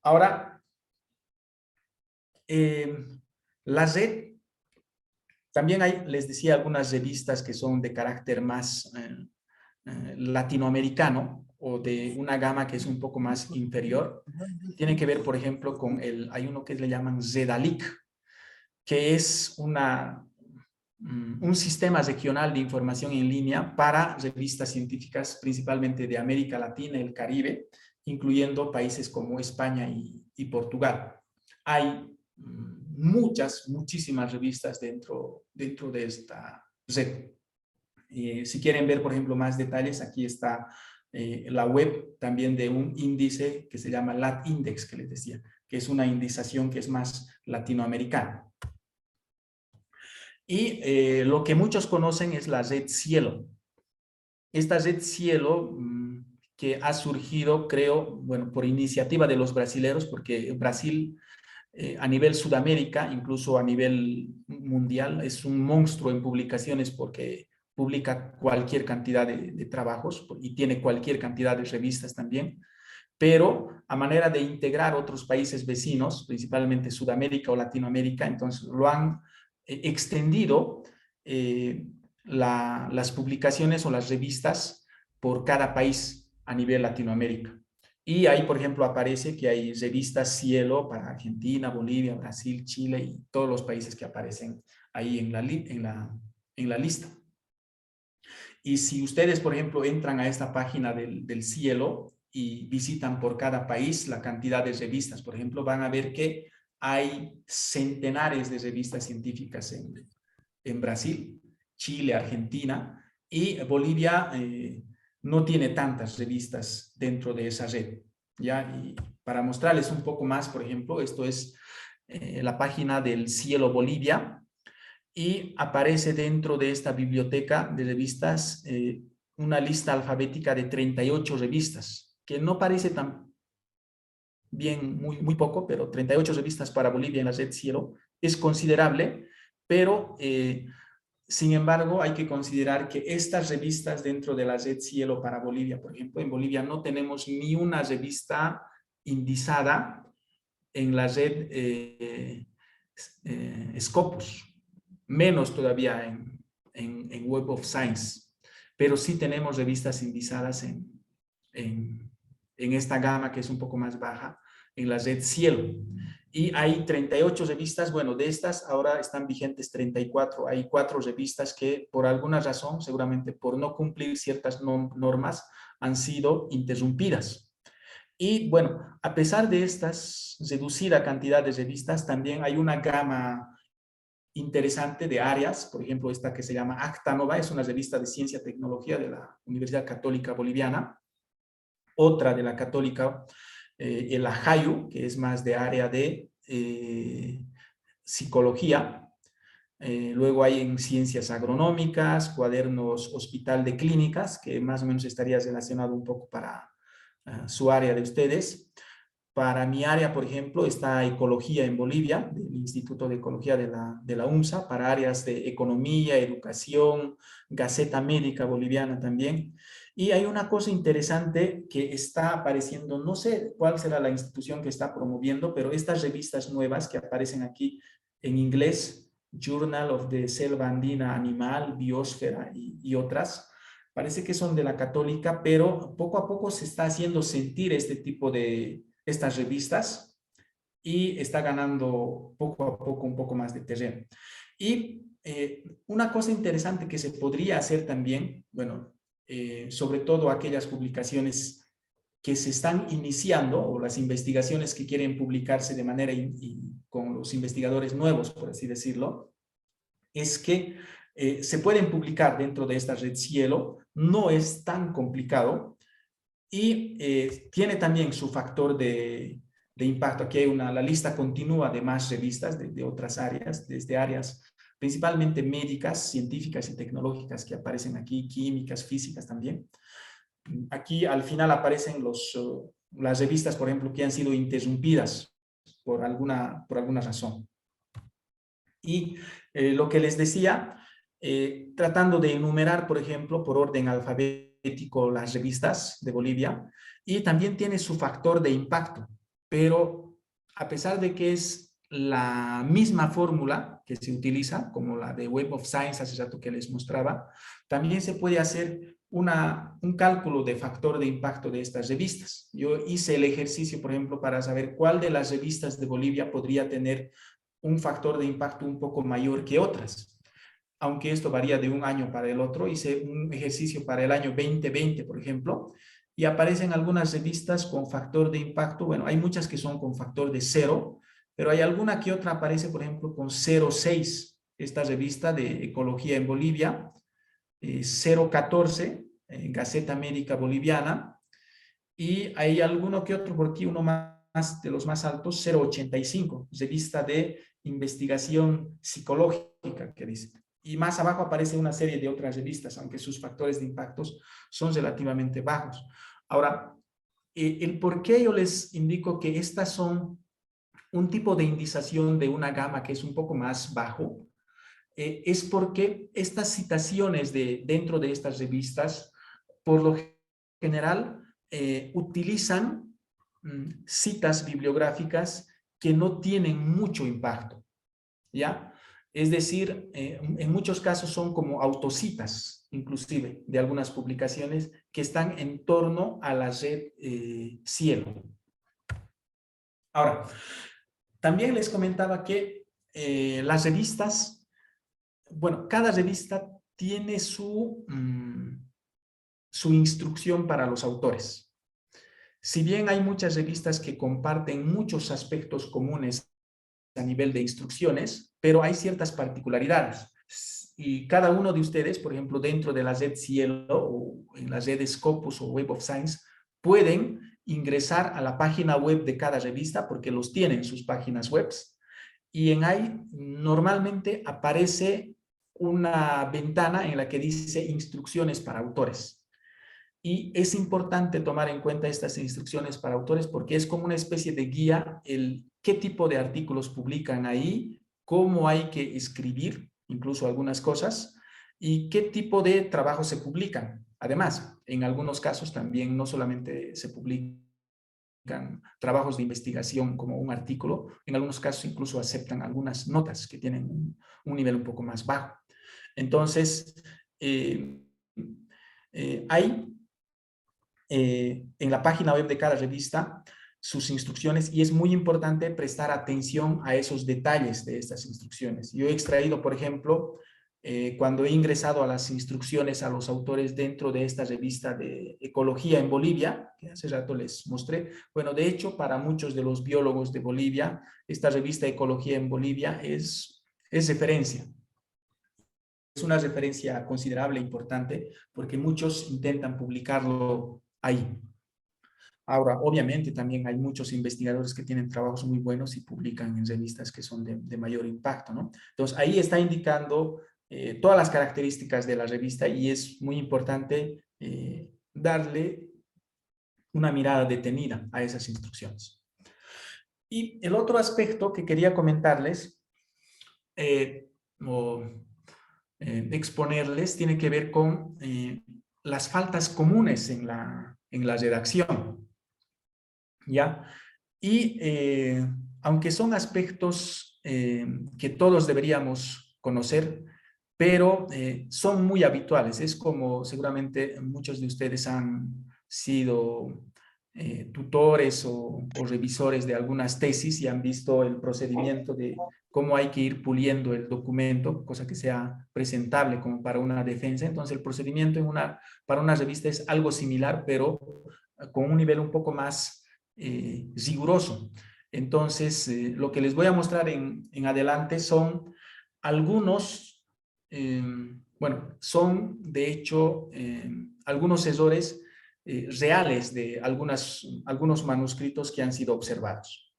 Ahora, la red, también hay, les decía, algunas revistas que son de carácter más latinoamericano, o de una gama que es un poco más inferior. Tiene que ver, por ejemplo, con hay uno que le llaman Zedalic, que es un sistema regional de información en línea para revistas científicas, principalmente de América Latina y el Caribe, incluyendo países como España y Portugal. Hay muchísimas revistas dentro de esta red. Si quieren ver, por ejemplo, más detalles, aquí está la web también de un índice que se llama LatIndex, que les decía, que es una indización que es más latinoamericana. Y lo que muchos conocen es la red Cielo. Esta red Cielo que ha surgido, creo, bueno, por iniciativa de los brasileros, porque Brasil a nivel Sudamérica, incluso a nivel mundial, es un monstruo en publicaciones porque publica cualquier cantidad de trabajos y tiene cualquier cantidad de revistas también, pero a manera de integrar otros países vecinos, principalmente Sudamérica o Latinoamérica, entonces lo han extendido las publicaciones o las revistas por cada país a nivel Latinoamérica. Y ahí, por ejemplo, aparece que hay revistas Cielo para Argentina, Bolivia, Brasil, Chile y todos los países que aparecen ahí en la lista. Y si ustedes, por ejemplo, entran a esta página del Cielo y visitan por cada país la cantidad de revistas, por ejemplo, van a ver que hay centenares de revistas científicas en Brasil, Chile, Argentina, y Bolivia no tiene tantas revistas dentro de esa red. ¿Ya? Y para mostrarles un poco más, por ejemplo, esto es la página del Cielo Bolivia, y aparece dentro de esta biblioteca de revistas una lista alfabética de 38 revistas, que no parece tan bien, muy poco, pero 38 revistas para Bolivia en la red Cielo es considerable, pero sin embargo hay que considerar que estas revistas dentro de la red Cielo para Bolivia, por ejemplo, en Bolivia no tenemos ni una revista indizada en la red Scopus, menos todavía en Web of Science, pero sí tenemos revistas indizadas en esta gama que es un poco más baja, en la red Cielo. Y hay 38 revistas, bueno, de estas ahora están vigentes 34. Hay 4 revistas que por alguna razón, seguramente por no cumplir ciertas normas, han sido interrumpidas. Y bueno, a pesar de estas reducida cantidad de revistas, también hay una gama interesante de áreas, por ejemplo, esta que se llama Actanova, es una revista de ciencia y tecnología de la Universidad Católica Boliviana. Otra de la Católica, el Ajayu, que es más de área de psicología. Luego hay en ciencias agronómicas, cuadernos Hospital de Clínicas, que más o menos estaría relacionado un poco para su área de ustedes. Para mi área, por ejemplo, está Ecología en Bolivia, del Instituto de Ecología de la UNSA, para áreas de economía, educación, Gaceta Médica Boliviana también. Y hay una cosa interesante que está apareciendo, no sé cuál será la institución que está promoviendo, pero estas revistas nuevas que aparecen aquí en inglés, Journal of the Selva Andina Animal, Biosfera y otras, parece que son de la Católica, pero poco a poco se está haciendo sentir este tipo de estas revistas y está ganando poco a poco un poco más de terreno. Y una cosa interesante que se podría hacer también, bueno, sobre todo aquellas publicaciones que se están iniciando o las investigaciones que quieren publicarse de manera con los investigadores nuevos, por así decirlo, es que se pueden publicar dentro de esta red Cielo, no es tan complicado y tiene también su factor de impacto. Aquí hay la lista continua de más revistas de otras áreas, desde áreas principalmente médicas, científicas y tecnológicas que aparecen aquí, químicas, físicas también. Aquí al final aparecen las revistas, por ejemplo, que han sido interrumpidas por alguna razón. Y lo que les decía, tratando de enumerar, por ejemplo, por orden alfabético las revistas de Bolivia, y también tiene su factor de impacto, pero a pesar de que es la misma fórmula que se utiliza, como la de Web of Science hace rato que les mostraba, también se puede hacer un cálculo de factor de impacto de estas revistas. Yo hice el ejercicio, por ejemplo, para saber cuál de las revistas de Bolivia podría tener un factor de impacto un poco mayor que otras. Aunque esto varía de un año para el otro, hice un ejercicio para el año 2020, por ejemplo, y aparecen algunas revistas con factor de impacto. Bueno, hay muchas que son con factor de 0, pero hay alguna que otra aparece, por ejemplo, con 0,6. Esta revista de Ecología en Bolivia, 0,14, Gaceta Médica Boliviana, y hay alguno que otro por aquí, uno más de los más altos, 0,85, revista de investigación psicológica, que dice. Y más abajo aparece una serie de otras revistas, aunque sus factores de impactos son relativamente bajos. Ahora, el por qué yo les indico que estas son un tipo de indización de una gama que es un poco más bajo, es porque estas citaciones dentro de estas revistas, por lo general, utilizan citas bibliográficas que no tienen mucho impacto, ¿ya? Es decir, en muchos casos son como autocitas, inclusive, de algunas publicaciones que están en torno a la red Cielo. Ahora, también les comentaba que las revistas, bueno, cada revista tiene su instrucción para los autores. Si bien hay muchas revistas que comparten muchos aspectos comunes a nivel de instrucciones, pero hay ciertas particularidades. Y cada uno de ustedes, por ejemplo, dentro de la red Cielo o en la red Scopus o Web of Science, pueden ingresar a la página web de cada revista porque los tienen sus páginas web. Y en ahí normalmente aparece una ventana en la que dice instrucciones para autores. Y es importante tomar en cuenta estas instrucciones para autores porque es como una especie de guía qué tipo de artículos publican ahí, cómo hay que escribir, incluso algunas cosas, y qué tipo de trabajos se publican. Además, en algunos casos también no solamente se publican trabajos de investigación como un artículo, en algunos casos incluso aceptan algunas notas que tienen un nivel un poco más bajo. Entonces, hay en la página web de cada revista sus instrucciones y es muy importante prestar atención a esos detalles de estas instrucciones. Yo he extraído, por ejemplo, cuando he ingresado a las instrucciones a los autores dentro de esta revista de Ecología en Bolivia, que hace rato les mostré, bueno, de hecho, para muchos de los biólogos de Bolivia, esta revista Ecología en Bolivia es referencia. Es una referencia considerable e importante porque muchos intentan publicarlo ahí. Ahora, obviamente también hay muchos investigadores que tienen trabajos muy buenos y publican en revistas que son de mayor impacto, ¿no? Entonces, ahí está indicando todas las características de la revista y es muy importante darle una mirada detenida a esas instrucciones. Y el otro aspecto que quería comentarles exponerles tiene que ver con las faltas comunes en la redacción, ¿ya? Y aunque son aspectos que todos deberíamos conocer, pero son muy habituales. Es como seguramente muchos de ustedes han sido tutores o revisores de algunas tesis y han visto el procedimiento de cómo hay que ir puliendo el documento, cosa que sea presentable como para una defensa. Entonces el procedimiento para una revista es algo similar, pero con un nivel un poco más riguroso. Entonces, lo que les voy a mostrar en adelante son algunos, bueno, son de hecho algunos errores reales de algunos manuscritos que han sido observados.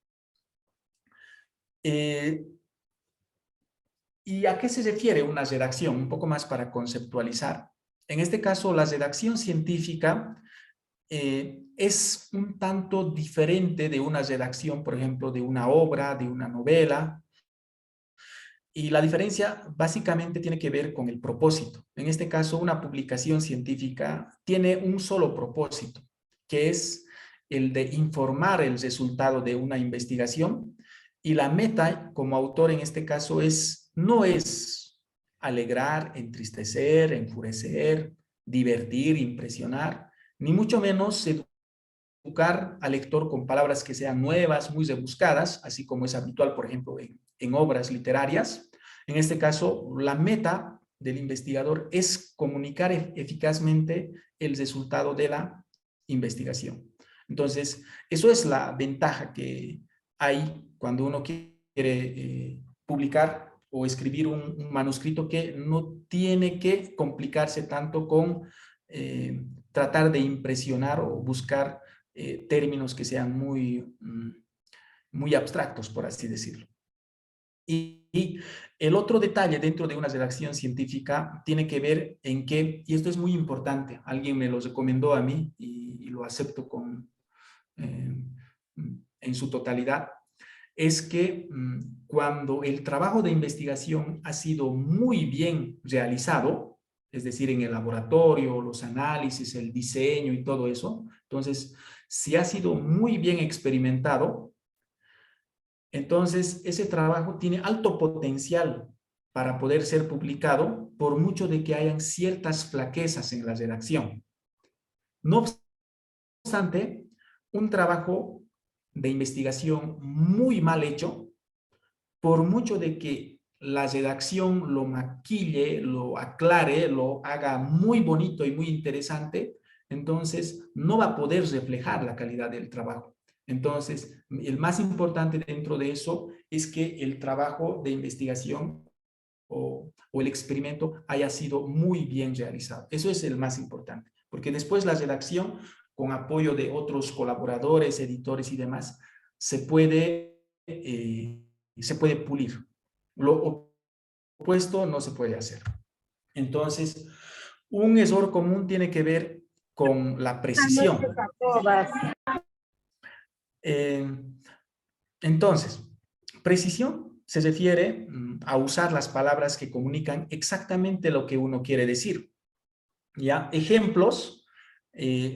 ¿Y a qué se refiere una redacción? Un poco más para conceptualizar. En este caso, la redacción científica es un tanto diferente de una redacción, por ejemplo, de una obra, de una novela. Y la diferencia básicamente tiene que ver con el propósito. En este caso, una publicación científica tiene un solo propósito, que es el de informar el resultado de una investigación. Y la meta, como autor en este caso, no es alegrar, entristecer, enfurecer, divertir, impresionar, ni mucho menos educar al lector con palabras que sean nuevas, muy rebuscadas, así como es habitual, por ejemplo, en obras literarias. En este caso, la meta del investigador es comunicar eficazmente el resultado de la investigación. Entonces, eso es la ventaja que hay cuando uno quiere publicar o escribir un manuscrito, que no tiene que complicarse tanto con tratar de impresionar o buscar términos que sean muy abstractos, por así decirlo. Y el otro detalle dentro de una redacción científica tiene que ver en que, y esto es muy importante, alguien me lo recomendó a mí y lo acepto en su totalidad, es que cuando el trabajo de investigación ha sido muy bien realizado, es decir, en el laboratorio, los análisis, el diseño y todo eso, entonces, si ha sido muy bien experimentado, entonces ese trabajo tiene alto potencial para poder ser publicado, por mucho de que hayan ciertas flaquezas en la redacción. No obstante, un trabajo de investigación muy mal hecho, por mucho de que la redacción lo maquille, lo aclare, lo haga muy bonito y muy interesante, entonces no va a poder reflejar la calidad del trabajo. Entonces, el más importante dentro de eso es que el trabajo de investigación o el experimento haya sido muy bien realizado. Eso es el más importante, porque después la redacción, con apoyo de otros colaboradores, editores y demás, se puede pulir. Lo opuesto no se puede hacer. Entonces, un error común tiene que ver con la precisión. Entonces, precisión se refiere a usar las palabras que comunican exactamente lo que uno quiere decir. ¿Ya? Ejemplos,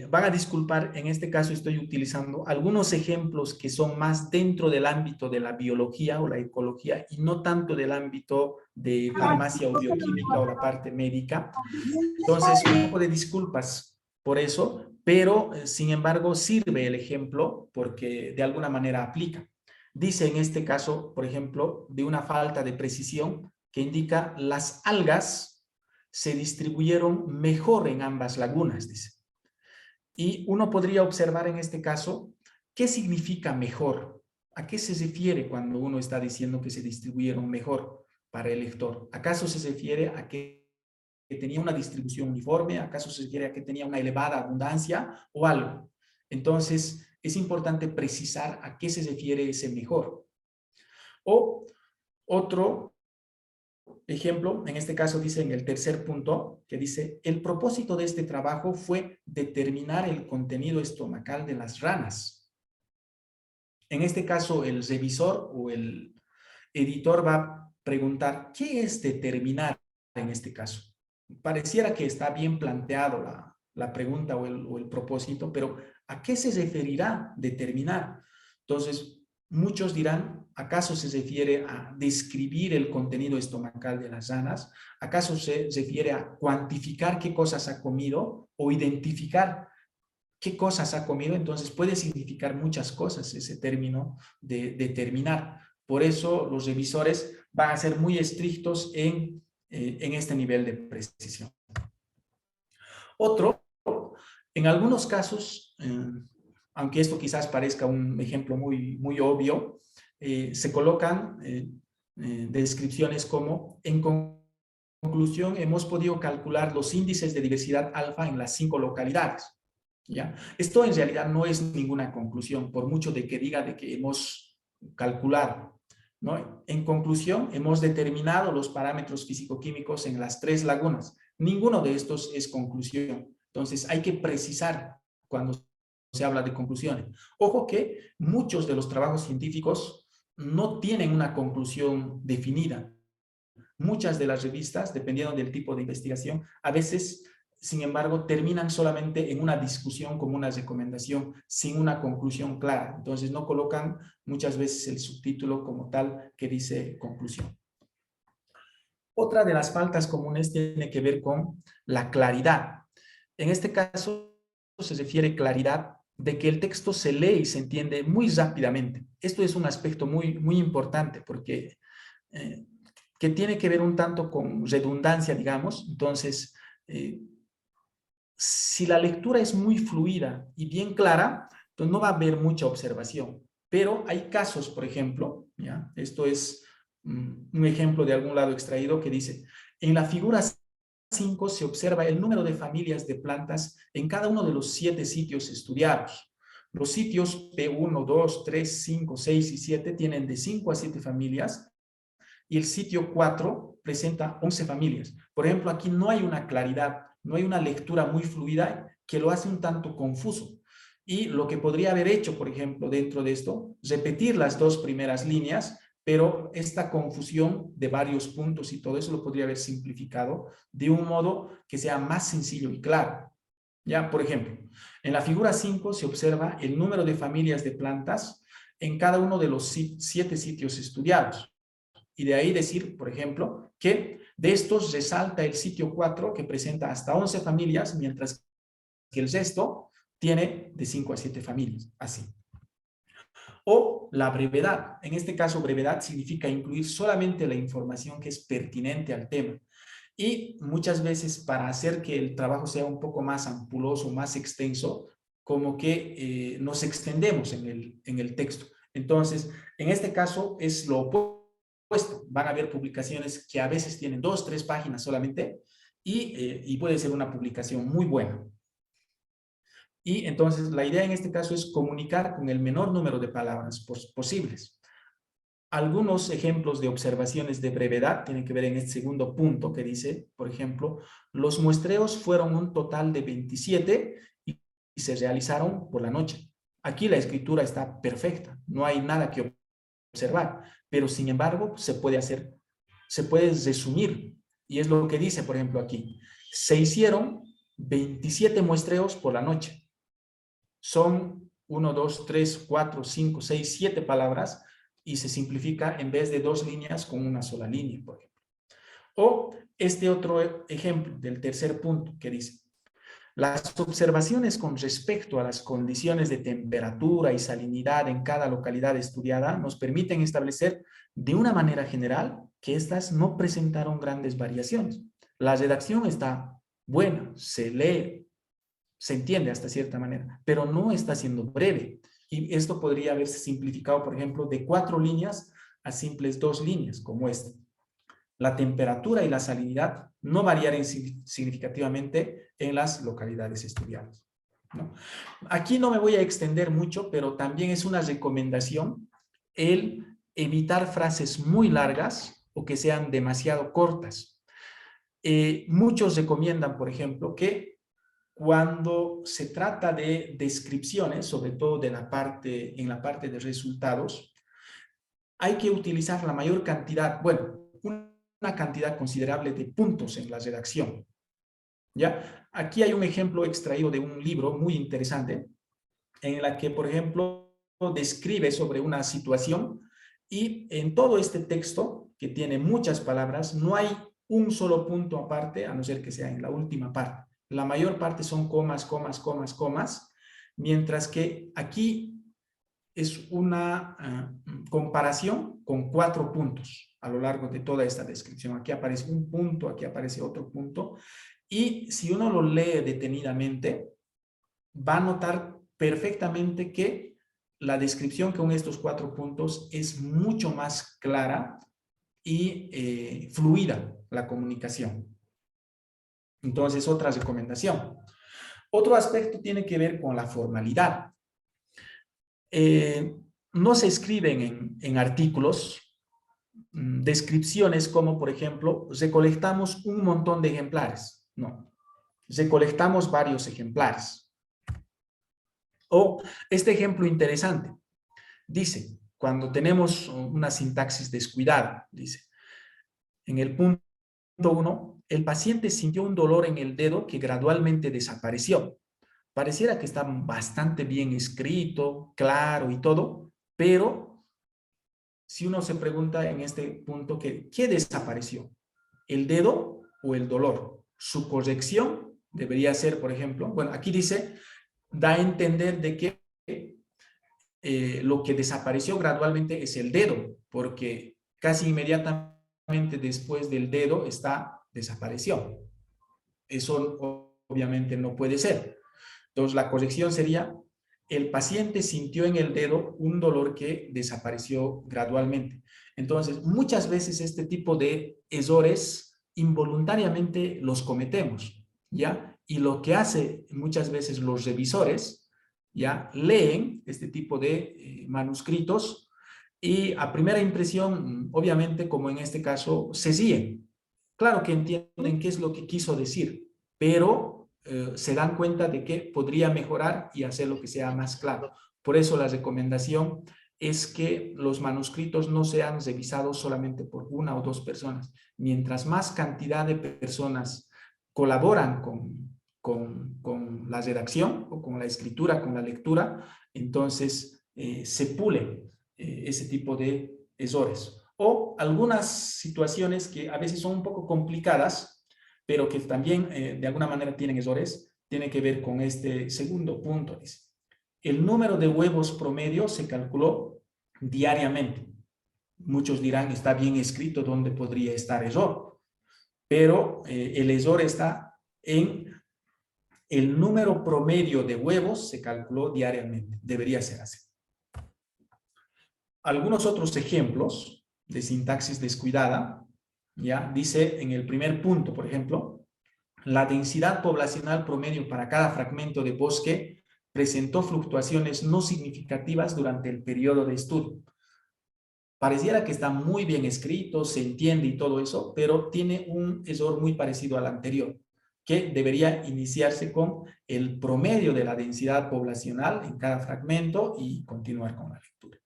van a disculpar, en este caso estoy utilizando algunos ejemplos que son más dentro del ámbito de la biología o la ecología y no tanto del ámbito de farmacia o bioquímica o la parte médica. Entonces, un poco de disculpas por eso, pero sin embargo sirve el ejemplo porque de alguna manera aplica. Dice en este caso, por ejemplo, de una falta de precisión que indica las algas se distribuyeron mejor en ambas lagunas, dice. Y uno podría observar en este caso qué significa mejor. ¿A qué se refiere cuando uno está diciendo que se distribuyeron mejor para el lector? ¿Acaso se refiere a que tenía una distribución uniforme? ¿Acaso se refiere a que tenía una elevada abundancia o algo? Entonces, es importante precisar a qué se refiere ese mejor. O otro ejemplo, en este caso dice en el tercer punto, que dice, el propósito de este trabajo fue determinar el contenido estomacal de las ranas. En este caso, el revisor o el editor va a preguntar, ¿qué es determinar en este caso? Pareciera que está bien planteado la pregunta o el propósito, pero ¿a qué se referirá determinar? Entonces, muchos dirán, ¿acaso se refiere a describir el contenido estomacal de las ranas? ¿Acaso se refiere a cuantificar qué cosas ha comido o identificar qué cosas ha comido? Entonces puede significar muchas cosas ese término de determinar. Por eso los revisores van a ser muy estrictos en este nivel de precisión. Otro, en algunos casos, aunque esto quizás parezca un ejemplo muy obvio, se colocan descripciones como: en conclusión, hemos podido calcular los índices de diversidad alfa en las 5 localidades. ¿Ya? Esto en realidad no es ninguna conclusión, por mucho de que diga de que hemos calculado, ¿no? En conclusión, hemos determinado los parámetros físico-químicos en las 3 lagunas. Ninguno de estos es conclusión. Entonces, hay que precisar cuando se habla de conclusiones. Ojo que muchos de los trabajos científicos no tienen una conclusión definida. Muchas de las revistas, dependiendo del tipo de investigación, a veces, sin embargo, terminan solamente en una discusión como una recomendación, sin una conclusión clara. Entonces, no colocan muchas veces el subtítulo como tal que dice conclusión. Otra de las faltas comunes tiene que ver con la claridad. En este caso, se refiere claridad de que el texto se lee y se entiende muy rápidamente. Esto es un aspecto muy importante porque que tiene que ver un tanto con redundancia, digamos. Entonces, si la lectura es muy fluida y bien clara, entonces no va a haber mucha observación. Pero hay casos, por ejemplo, ¿ya? Esto es un ejemplo de algún lado extraído que dice: en la figura 5 se observa el número de familias de plantas en cada uno de los 7 sitios estudiados. Los sitios P1, 2, 3, 5, 6 y 7 tienen de 5 a 7 familias, y el sitio 4 presenta 11 familias. Por ejemplo, aquí no hay una claridad, no hay una lectura muy fluida que lo hace un tanto confuso. Y lo que podría haber hecho, por ejemplo, dentro de esto, repetir las 2 primeras líneas, pero esta confusión de varios puntos y todo eso lo podría haber simplificado de un modo que sea más sencillo y claro. Ya, por ejemplo, en la figura 5 se observa el número de familias de plantas en cada uno de los 7 sitios estudiados. Y de ahí decir, por ejemplo, que de estos resalta el sitio 4 que presenta hasta 11 familias, mientras que el resto tiene de 5 a 7 familias, así. O la brevedad. En este caso, brevedad significa incluir solamente la información que es pertinente al tema. Y muchas veces, para hacer que el trabajo sea un poco más ampuloso, más extenso, como que nos extendemos en el texto. Entonces, en este caso es lo opuesto. Van a haber publicaciones que a veces tienen 2, 3 páginas solamente y puede ser una publicación muy buena. Y entonces la idea en este caso es comunicar con el menor número de palabras posibles. Algunos ejemplos de observaciones de brevedad tienen que ver en este segundo punto que dice, por ejemplo, los muestreos fueron un total de 27 y se realizaron por la noche. Aquí la escritura está perfecta, no hay nada que observar, pero sin embargo se puede resumir, y es lo que dice, por ejemplo, aquí. Se hicieron 27 muestreos por la noche. Son 1, 2, 3, 4, 5, 6, 7 palabras y se simplifica en vez de 2 líneas con una sola línea, por ejemplo. O este otro ejemplo del tercer punto que dice: las observaciones con respecto a las condiciones de temperatura y salinidad en cada localidad estudiada nos permiten establecer de una manera general que estas no presentaron grandes variaciones. La redacción está buena, se lee, se entiende hasta cierta manera, pero no está siendo breve. Y esto podría haberse simplificado, por ejemplo, de 4 líneas a simples 2 líneas, como esta. La temperatura y la salinidad no variaron significativamente en las localidades estudiadas, ¿no? Aquí no me voy a extender mucho, pero también es una recomendación el evitar frases muy largas o que sean demasiado cortas. Muchos recomiendan, por ejemplo, que cuando se trata de descripciones, sobre todo en la parte de resultados, hay que utilizar la mayor cantidad, bueno, una cantidad considerable de puntos en la redacción. ¿Ya? Aquí hay un ejemplo extraído de un libro muy interesante, en la que, por ejemplo, describe sobre una situación y en todo este texto, que tiene muchas palabras, no hay un solo punto aparte, a no ser que sea en la última parte. La mayor parte son comas, comas, comas, comas, mientras que aquí es una comparación con 4 puntos a lo largo de toda esta descripción. Aquí aparece un punto, aquí aparece otro punto, y si uno lo lee detenidamente, va a notar perfectamente que la descripción con estos 4 puntos es mucho más clara y fluida la comunicación. Entonces, otra recomendación. Otro aspecto tiene que ver con la formalidad. No se escriben en artículos descripciones como, por ejemplo, recolectamos un montón de ejemplares. No, recolectamos varios ejemplares. O este ejemplo interesante, dice, cuando tenemos una sintaxis descuidada, dice, en el punto 1, el paciente sintió un dolor en el dedo que gradualmente desapareció. Pareciera que está bastante bien escrito, claro y todo, pero si uno se pregunta en este punto que, ¿qué desapareció? ¿El dedo o el dolor? Su corrección debería ser, por ejemplo, bueno, aquí dice, da a entender de que lo que desapareció gradualmente es el dedo, porque casi inmediatamente después del dedo desapareció. Eso obviamente no puede ser. Entonces la corrección sería, el paciente sintió en el dedo un dolor que desapareció gradualmente. Entonces, muchas veces este tipo de errores involuntariamente los cometemos, ¿ya? Y lo que hace muchas veces los revisores, ¿ya? Leen este tipo de manuscritos y a primera impresión, obviamente, como en este caso, se siguen. Claro que entienden qué es lo que quiso decir, pero se dan cuenta de que podría mejorar y hacer lo que sea más claro. Por eso la recomendación es que los manuscritos no sean revisados solamente por 1 o 2 personas. Mientras más cantidad de personas colaboran con la redacción o con la escritura, con la lectura, entonces se pule ese tipo de errores. O algunas situaciones que a veces son un poco complicadas, pero que también de alguna manera tienen errores, tiene que ver con este segundo punto. Dice, el número de huevos promedio se calculó diariamente. Muchos dirán, está bien escrito, ¿dónde podría estar error? Pero el error está en el número promedio de huevos se calculó diariamente. Debería ser así. Algunos otros ejemplos de sintaxis descuidada, ¿ya? Dice en el primer punto, por ejemplo, la densidad poblacional promedio para cada fragmento de bosque presentó fluctuaciones no significativas durante el periodo de estudio. Pareciera que está muy bien escrito, se entiende y todo eso, pero tiene un error muy parecido al anterior, que debería iniciarse con el promedio de la densidad poblacional en cada fragmento y continuar con la lectura.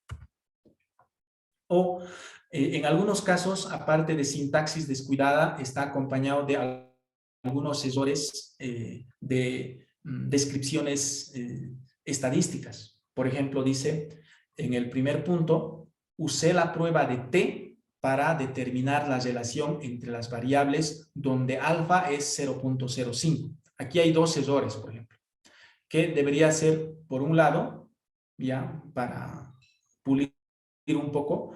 O en algunos casos, aparte de sintaxis descuidada, está acompañado de algunos errores de descripciones estadísticas. Por ejemplo, dice en el primer punto, usé la prueba de T para determinar la relación entre las variables donde alfa es 0.05. Aquí hay 2 errores, por ejemplo, que debería ser, por un lado, ya para pulir un poco,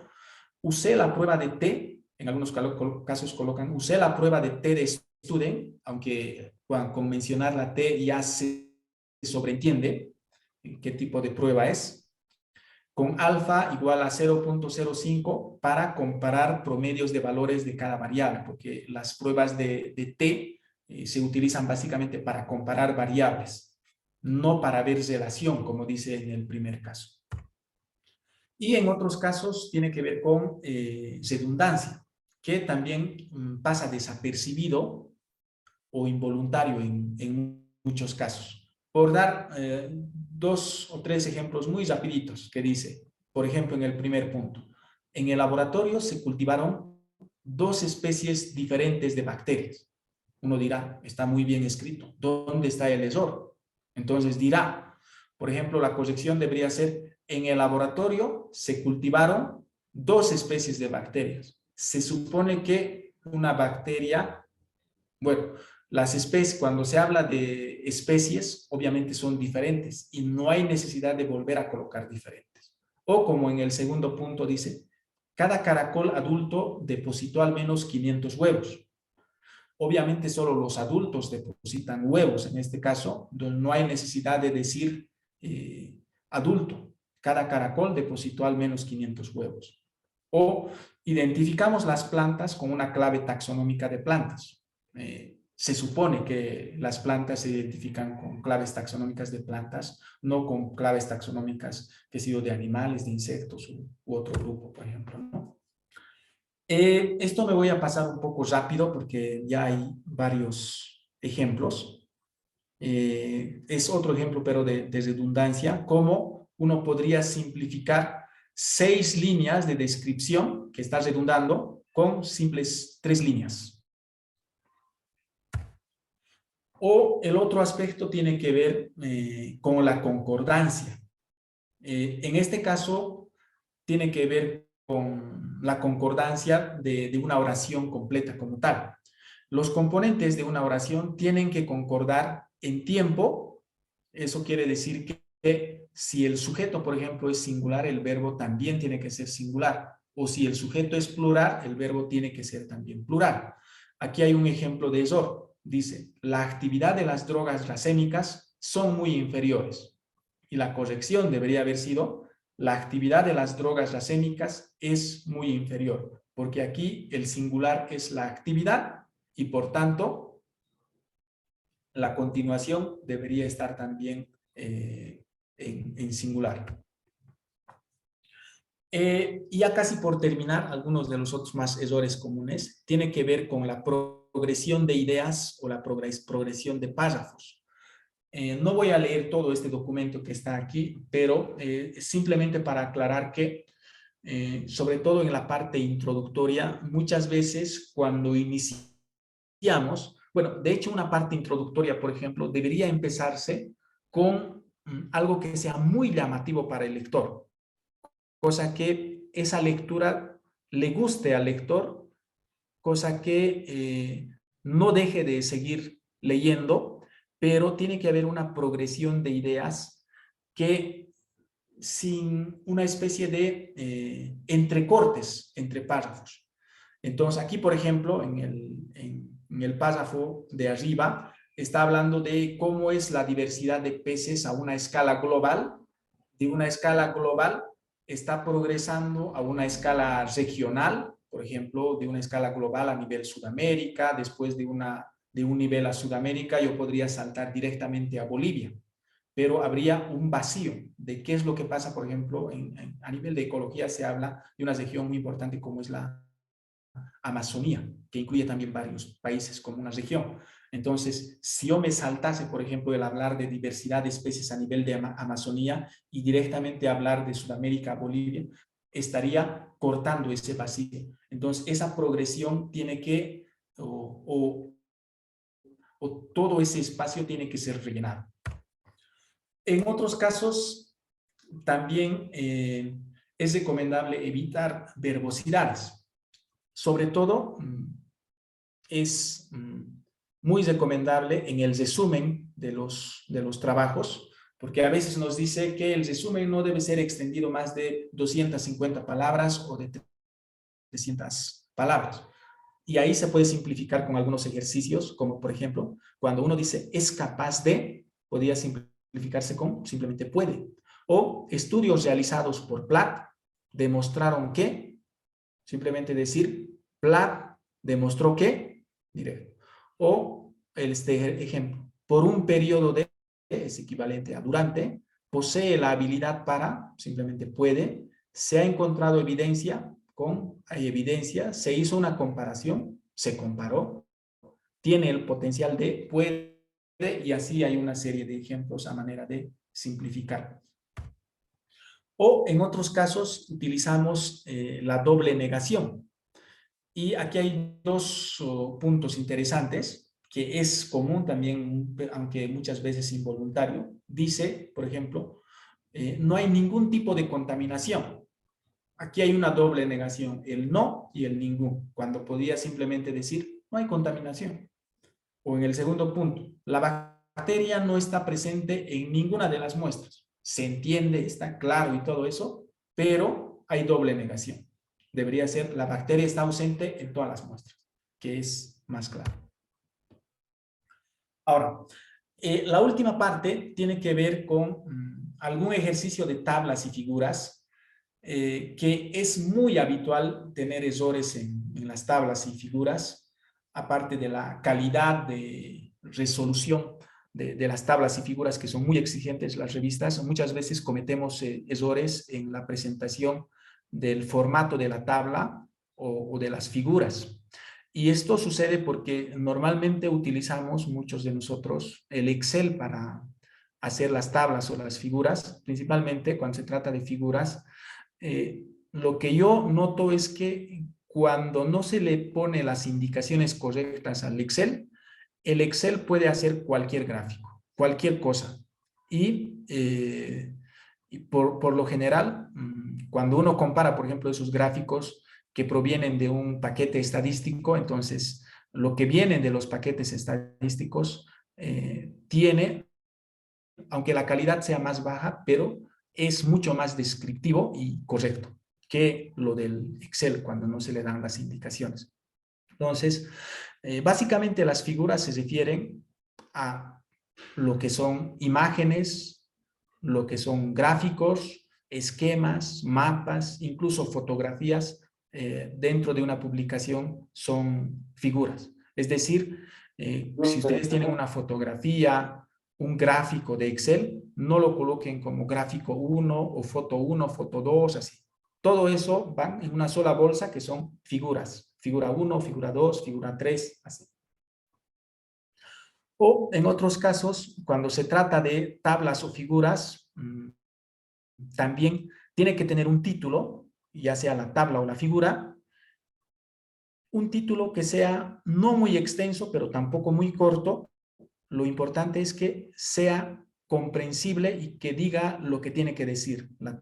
usé la prueba de T, en algunos casos colocan, usé la prueba de T de student, aunque con mencionar la T ya se sobreentiende qué tipo de prueba es, con alfa igual a 0.05 para comparar promedios de valores de cada variable, porque las pruebas de T se utilizan básicamente para comparar variables, no para ver relación, como dice en el primer caso. Y en otros casos tiene que ver con redundancia, que también pasa desapercibido o involuntario en muchos casos. Por dar 2 o 3 ejemplos muy rapiditos que dice, por ejemplo, en el primer punto, en el laboratorio se cultivaron 2 especies diferentes de bacterias. Uno dirá, está muy bien escrito, ¿dónde está el error? Entonces dirá, por ejemplo, la corrección debería ser, en el laboratorio se cultivaron 2 especies de bacterias. Se supone que una bacteria, bueno, las especies, cuando se habla de especies, obviamente son diferentes y no hay necesidad de volver a colocar diferentes. O como en el segundo punto dice, cada caracol adulto depositó al menos 500 huevos. Obviamente solo los adultos depositan huevos en este caso, donde no hay necesidad de decir adulto. Cada caracol depositó al menos 500 huevos. O identificamos las plantas con una clave taxonómica de plantas. Se supone que las plantas se identifican con claves taxonómicas de plantas, no con claves taxonómicas que han sido de animales, de insectos u otro grupo, por ejemplo, ¿no? Esto me voy a pasar un poco rápido porque ya hay varios ejemplos. Es otro ejemplo, pero de redundancia, cómo uno podría simplificar 6 líneas de descripción que está redundando con simples 3 líneas. O el otro aspecto tiene que ver con la concordancia. En este caso, tiene que ver con la concordancia de una oración completa como tal. Los componentes de una oración tienen que concordar en tiempo. Eso quiere decir que si el sujeto, por ejemplo, es singular, el verbo también tiene que ser singular. O si el sujeto es plural, el verbo tiene que ser también plural. Aquí hay un ejemplo de error. Dice, la actividad de las drogas racémicas son muy inferiores. Y la corrección debería haber sido, la actividad de las drogas racémicas es muy inferior, porque aquí el singular es la actividad y por tanto la continuación debería estar también en singular. Y ya casi por terminar, algunos de los otros más errores comunes tiene que ver con la progresión de ideas o la progresión de párrafos. No voy a leer todo este documento que está aquí, pero simplemente para aclarar que, sobre todo en la parte introductoria, muchas veces cuando iniciamos, bueno, de hecho una parte introductoria, por ejemplo, debería empezarse con algo que sea muy llamativo para el lector, cosa que esa lectura le guste al lector, cosa que no deje de seguir leyendo, pero tiene que haber una progresión de ideas que sin una especie de entrecortes entre párrafos. Entonces aquí, por ejemplo, en el párrafo de arriba, está hablando de cómo es la diversidad de peces a una escala global. De una escala global está progresando a una escala regional, por ejemplo, de una escala global a nivel Sudamérica, después de un nivel a Sudamérica, yo podría saltar directamente a Bolivia, pero habría un vacío de qué es lo que pasa, por ejemplo, a nivel de ecología se habla de una región muy importante como es la Amazonía, que incluye también varios países como una región. Entonces, si yo me saltase, por ejemplo, el hablar de diversidad de especies a nivel de Amazonía y directamente hablar de Sudamérica a Bolivia, estaría cortando ese vacío. Entonces, esa progresión tiene que, o todo ese espacio tiene que ser rellenado. En otros casos, también es recomendable evitar verbosidades. Sobre todo, es muy recomendable en el resumen de los trabajos, porque a veces nos dice que el resumen no debe ser extendido más de 250 palabras o de 300 palabras. Y ahí se puede simplificar con algunos ejercicios, como por ejemplo, cuando uno dice es capaz de, podría simplificarse con simplemente puede. O estudios realizados por Platt demostraron que, simplemente decir Platt demostró que, directo. O este ejemplo, por un periodo de, es equivalente a durante, posee la habilidad para, simplemente puede, se ha encontrado evidencia, hay evidencia, se hizo una comparación, se comparó, tiene el potencial de, puede y así hay una serie de ejemplos a manera de simplificar. O en otros casos utilizamos la doble negación. Y aquí hay dos puntos interesantes, que es común también, aunque muchas veces involuntario. Dice, por ejemplo, no hay ningún tipo de contaminación. Aquí hay una doble negación, el no y el ningún, cuando podía simplemente decir no hay contaminación. O en el segundo punto, la bacteria no está presente en ninguna de las muestras. Se entiende, está claro y todo eso, pero hay doble negación. Debería ser la bacteria está ausente en todas las muestras, que es más claro. Ahora, la última parte tiene que ver con algún ejercicio de tablas y figuras que es muy habitual tener errores en las tablas y figuras, aparte de la calidad de resolución de las tablas y figuras que son muy exigentes las revistas. Muchas veces cometemos errores en la presentación del formato de la tabla o de las figuras. Y esto sucede porque normalmente utilizamos muchos de nosotros el Excel para hacer las tablas o las figuras, principalmente cuando se trata de figuras. Lo que yo noto es que cuando no se le pone las indicaciones correctas al Excel, el Excel puede hacer cualquier gráfico, cualquier cosa. Y por lo general, cuando uno compara, por ejemplo, esos gráficos que provienen de un paquete estadístico, entonces lo que viene de los paquetes estadísticos tiene, aunque la calidad sea más baja, pero es mucho más descriptivo y correcto que lo del Excel cuando no se le dan las indicaciones. Entonces, básicamente las figuras se refieren a lo que son imágenes, lo que son gráficos, esquemas, mapas, incluso fotografías dentro de una publicación son figuras. Es decir, si ustedes tienen una fotografía, un gráfico de Excel, no lo coloquen como gráfico 1 o foto 2, así. Todo eso va en una sola bolsa que son figuras. Figura 1, figura 2, figura 3, así. O en otros casos, cuando se trata de tablas o figuras, también tiene que tener un título, ya sea la tabla o la figura, un título que sea no muy extenso, pero tampoco muy corto. Lo importante es que sea comprensible y que diga lo que tiene que decir la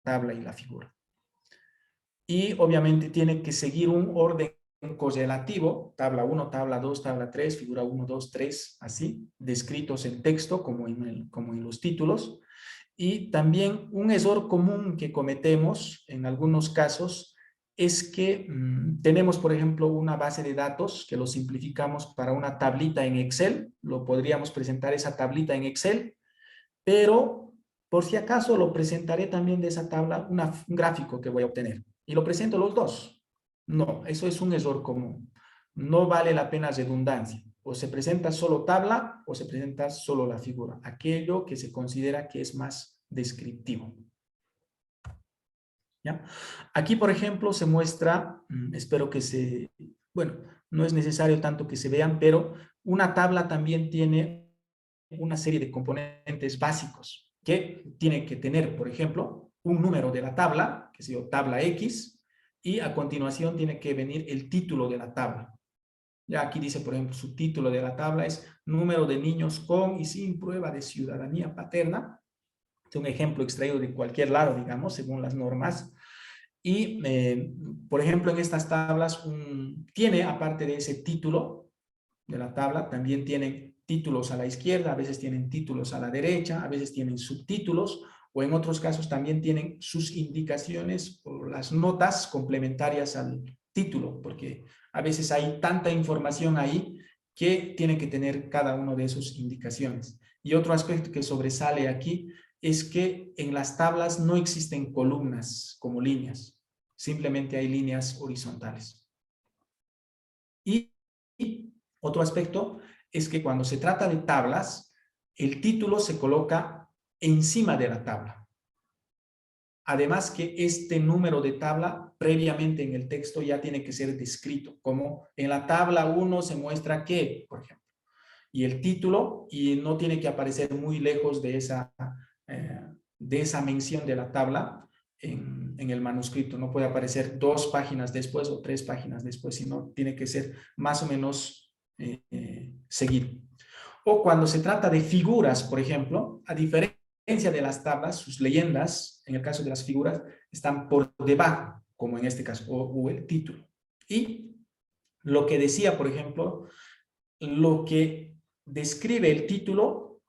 tabla y la figura. Y obviamente tiene que seguir un orden correlativo, tabla 1, tabla 2, tabla 3, figura 1, 2, 3, así, descritos en texto como en los títulos. Y también un error común que cometemos en algunos casos es que tenemos, por ejemplo, una base de datos que lo simplificamos para una tablita en Excel. Lo podríamos presentar esa tablita en Excel, pero por si acaso lo presentaré también de esa tabla un gráfico que voy a obtener. Y lo presento los dos. No, eso es un error común. No vale la pena redundancia. O se presenta solo tabla o se presenta solo la figura. Aquello que se considera que es más descriptivo. ¿Ya? Aquí, por ejemplo, se muestra, espero que se, bueno, no es necesario tanto que se vean, pero una tabla también tiene una serie de componentes básicos que tiene que tener, por ejemplo, un número de la tabla, que se llama tabla X, y a continuación tiene que venir el título de la tabla. Ya aquí dice, por ejemplo, su título de la tabla es número de niños con y sin prueba de ciudadanía paterna. Es un ejemplo extraído de cualquier lado, digamos, según las normas. Y, por ejemplo, en estas tablas tiene, aparte de ese título de la tabla, también tienen títulos a la izquierda, a veces tienen títulos a la derecha, a veces tienen subtítulos, o en otros casos también tienen sus indicaciones o las notas complementarias al título, porque a veces hay tanta información ahí que tiene que tener cada uno de esos indicaciones. Y otro aspecto que sobresale aquí es que en las tablas no existen columnas como líneas, simplemente hay líneas horizontales. Y otro aspecto es que cuando se trata de tablas, el título se coloca encima de la tabla. Además que este número de tabla previamente en el texto ya tiene que ser descrito, como en la tabla 1 se muestra que, por ejemplo. y el título, y no tiene que aparecer muy lejos de esa mención de la tabla en el manuscrito. No puede aparecer 2 páginas después o 3 páginas después, sino tiene que ser más o menos seguido. O cuando se trata de figuras, por ejemplo, a diferencia de las tablas, sus leyendas, en el caso de las figuras, están por debajo, como en este caso, o el título. Y lo que decía, por ejemplo, lo que describe el título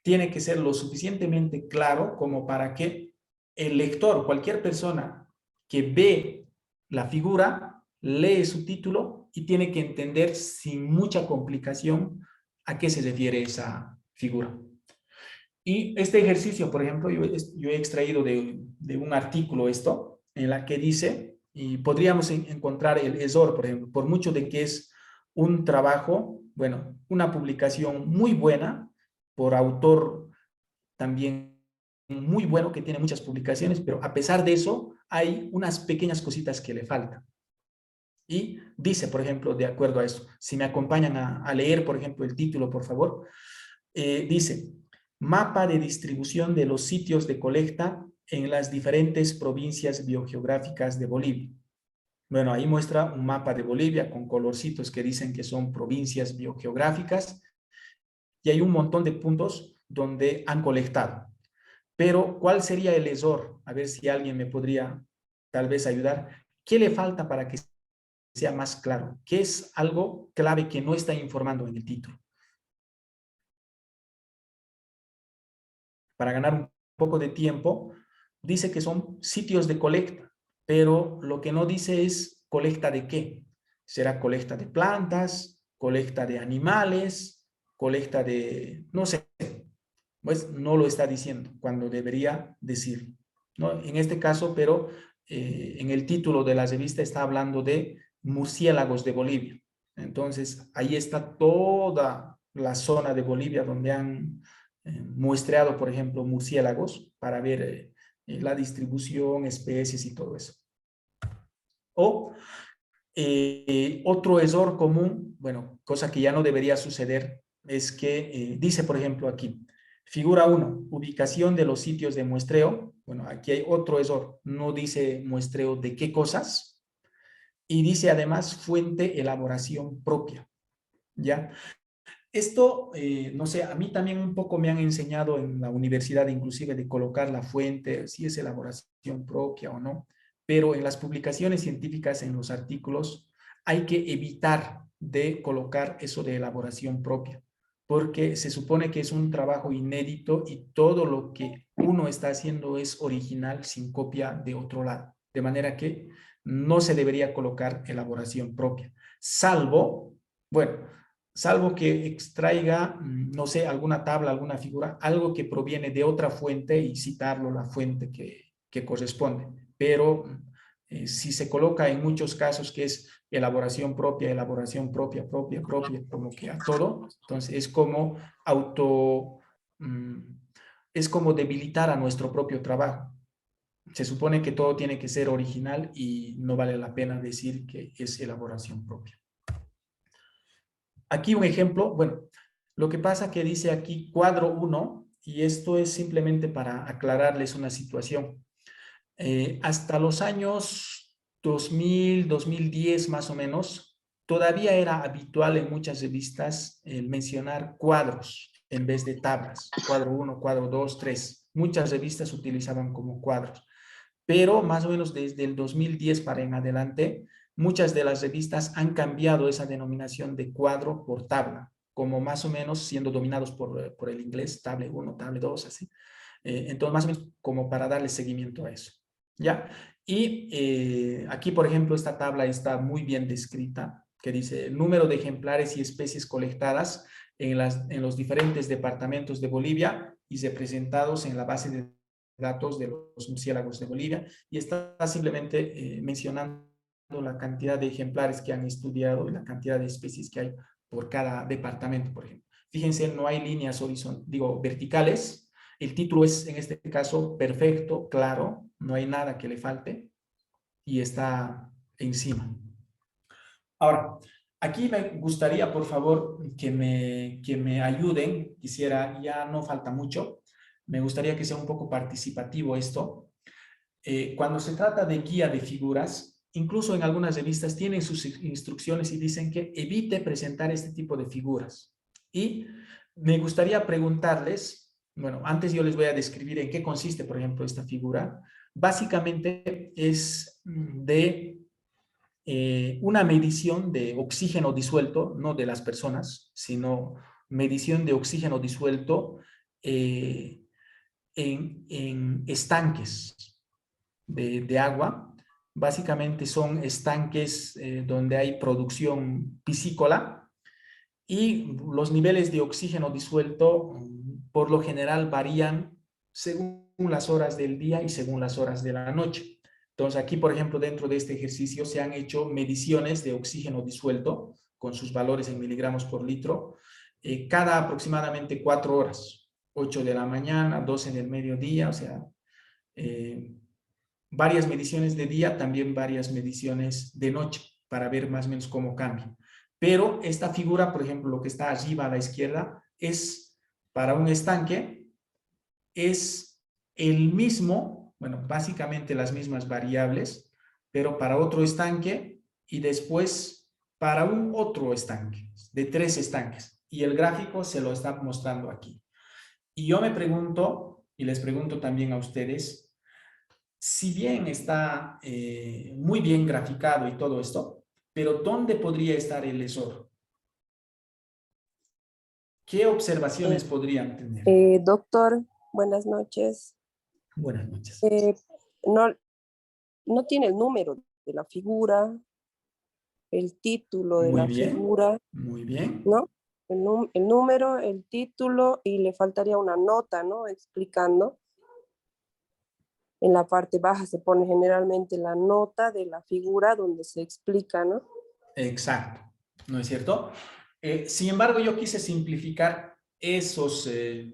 tiene que ser lo suficientemente claro como para que el lector, cualquier persona que ve la figura, lee su título y tiene que entender sin mucha complicación a qué se refiere esa figura. Y este ejercicio, por ejemplo, yo he extraído de un artículo esto, en la que dice, y podríamos encontrar el ESOR, por ejemplo, por mucho de que es un trabajo, bueno, una publicación muy buena, por autor también muy bueno, que tiene muchas publicaciones, pero a pesar de eso, hay unas pequeñas cositas que le faltan. Y dice, por ejemplo, de acuerdo a eso, si me acompañan a leer, por ejemplo, el título, por favor, dice, mapa de distribución de los sitios de colecta en las diferentes provincias biogeográficas de Bolivia. Bueno, ahí muestra un mapa de Bolivia con colorcitos que dicen que son provincias biogeográficas y hay un montón de puntos donde han colectado. Pero, ¿cuál sería el ESOR? A ver si alguien me podría tal vez ayudar. ¿Qué le falta para que sea más claro? ¿Qué es algo clave que no está informando en el título? Para ganar un poco de tiempo, dice que son sitios de colecta, pero lo que no dice es colecta de qué. ¿Será colecta de plantas, colecta de animales, colecta de, no sé? Pues no lo está diciendo cuando debería decirlo, ¿no? En este caso, pero en el título de la revista está hablando de murciélagos de Bolivia. Entonces, ahí está toda la zona de Bolivia donde han muestreado, por ejemplo, murciélagos para ver la distribución, especies y todo eso. O otro error común, bueno, cosa que ya no debería suceder, es que dice, por ejemplo, aquí, figura 1, ubicación de los sitios de muestreo. Bueno, aquí hay otro error, no dice muestreo de qué cosas, y dice además fuente, elaboración propia, ¿ya? Esto, no sé, a mí también un poco me han enseñado en la universidad inclusive de colocar la fuente, si es elaboración propia o no, pero en las publicaciones científicas, en los artículos, hay que evitar de colocar eso de elaboración propia, porque se supone que es un trabajo inédito y todo lo que uno está haciendo es original sin copia de otro lado, de manera que no se debería colocar elaboración propia, salvo, bueno, salvo que extraiga, no sé, alguna tabla, alguna figura, algo que proviene de otra fuente y citarlo la fuente que corresponde. Pero si se coloca en muchos casos que es elaboración propia, propia, como que a todo, entonces es como es como debilitar a nuestro propio trabajo. Se supone que todo tiene que ser original y no vale la pena decir que es elaboración propia. Aquí un ejemplo, bueno, lo que pasa que dice aquí cuadro 1, y esto es simplemente para aclararles una situación. Hasta los años 2000, 2010 más o menos, todavía era habitual en muchas revistas el mencionar cuadros en vez de tablas. Cuadro 1, cuadro 2, 3. Muchas revistas utilizaban como cuadros. Pero más o menos desde el 2010 para en adelante, muchas de las revistas han cambiado esa denominación de cuadro por tabla, como más o menos siendo dominados por el inglés, table 1, table 2, así. Entonces, más o menos como para darle seguimiento a eso, ¿ya? Y aquí, por ejemplo, esta tabla está muy bien descrita, que dice el número de ejemplares y especies colectadas en los diferentes departamentos de Bolivia y representados en la base de datos de los murciélagos de Bolivia, y está simplemente mencionando la cantidad de ejemplares que han estudiado y la cantidad de especies que hay por cada departamento, por ejemplo. Fíjense, no hay líneas verticales. El título es, en este caso, perfecto, claro, no hay nada que le falte y está encima. Ahora, Aquí me gustaría, por favor, que me ayuden. Quisiera, ya no falta mucho, me gustaría que sea un poco participativo esto. Cuando se trata de guía de figuras, incluso en algunas revistas tienen sus instrucciones y dicen que evite presentar este tipo de figuras. Y me gustaría preguntarles, bueno, antes yo les voy a describir en qué consiste, por ejemplo, esta figura. Básicamente es de una medición de oxígeno disuelto, no de las personas, sino medición de oxígeno disuelto en estanques de agua. Básicamente son estanques donde hay producción piscícola y los niveles de oxígeno disuelto por lo general varían según las horas del día y según las horas de la noche. Entonces aquí, por ejemplo, dentro de este ejercicio se han hecho mediciones de oxígeno disuelto con sus valores en miligramos por litro cada aproximadamente 4 horas, 8 de la mañana, 12 del mediodía, o sea, varias mediciones de día, también varias mediciones de noche, para ver más o menos cómo cambia. Pero esta figura, por ejemplo, lo que está arriba a la izquierda, es para un estanque, es el mismo, bueno, básicamente las mismas variables, pero para otro estanque y después para un otro estanque, de 3 estanques. Y el gráfico se lo está mostrando aquí. Y yo me pregunto, y les pregunto también a ustedes, si bien está muy bien graficado y todo esto, pero ¿dónde podría estar el error? ¿Qué observaciones podrían tener? Doctor, buenas noches. Buenas noches. No, no tiene el número de la figura, el título de Muy la bien, figura, muy bien. ¿no? El número, el título y le faltaría una nota, ¿no? Explicando. En la parte baja se pone generalmente la nota de la figura donde se explica, ¿no? Exacto, ¿no es cierto? Sin embargo, yo quise simplificar esas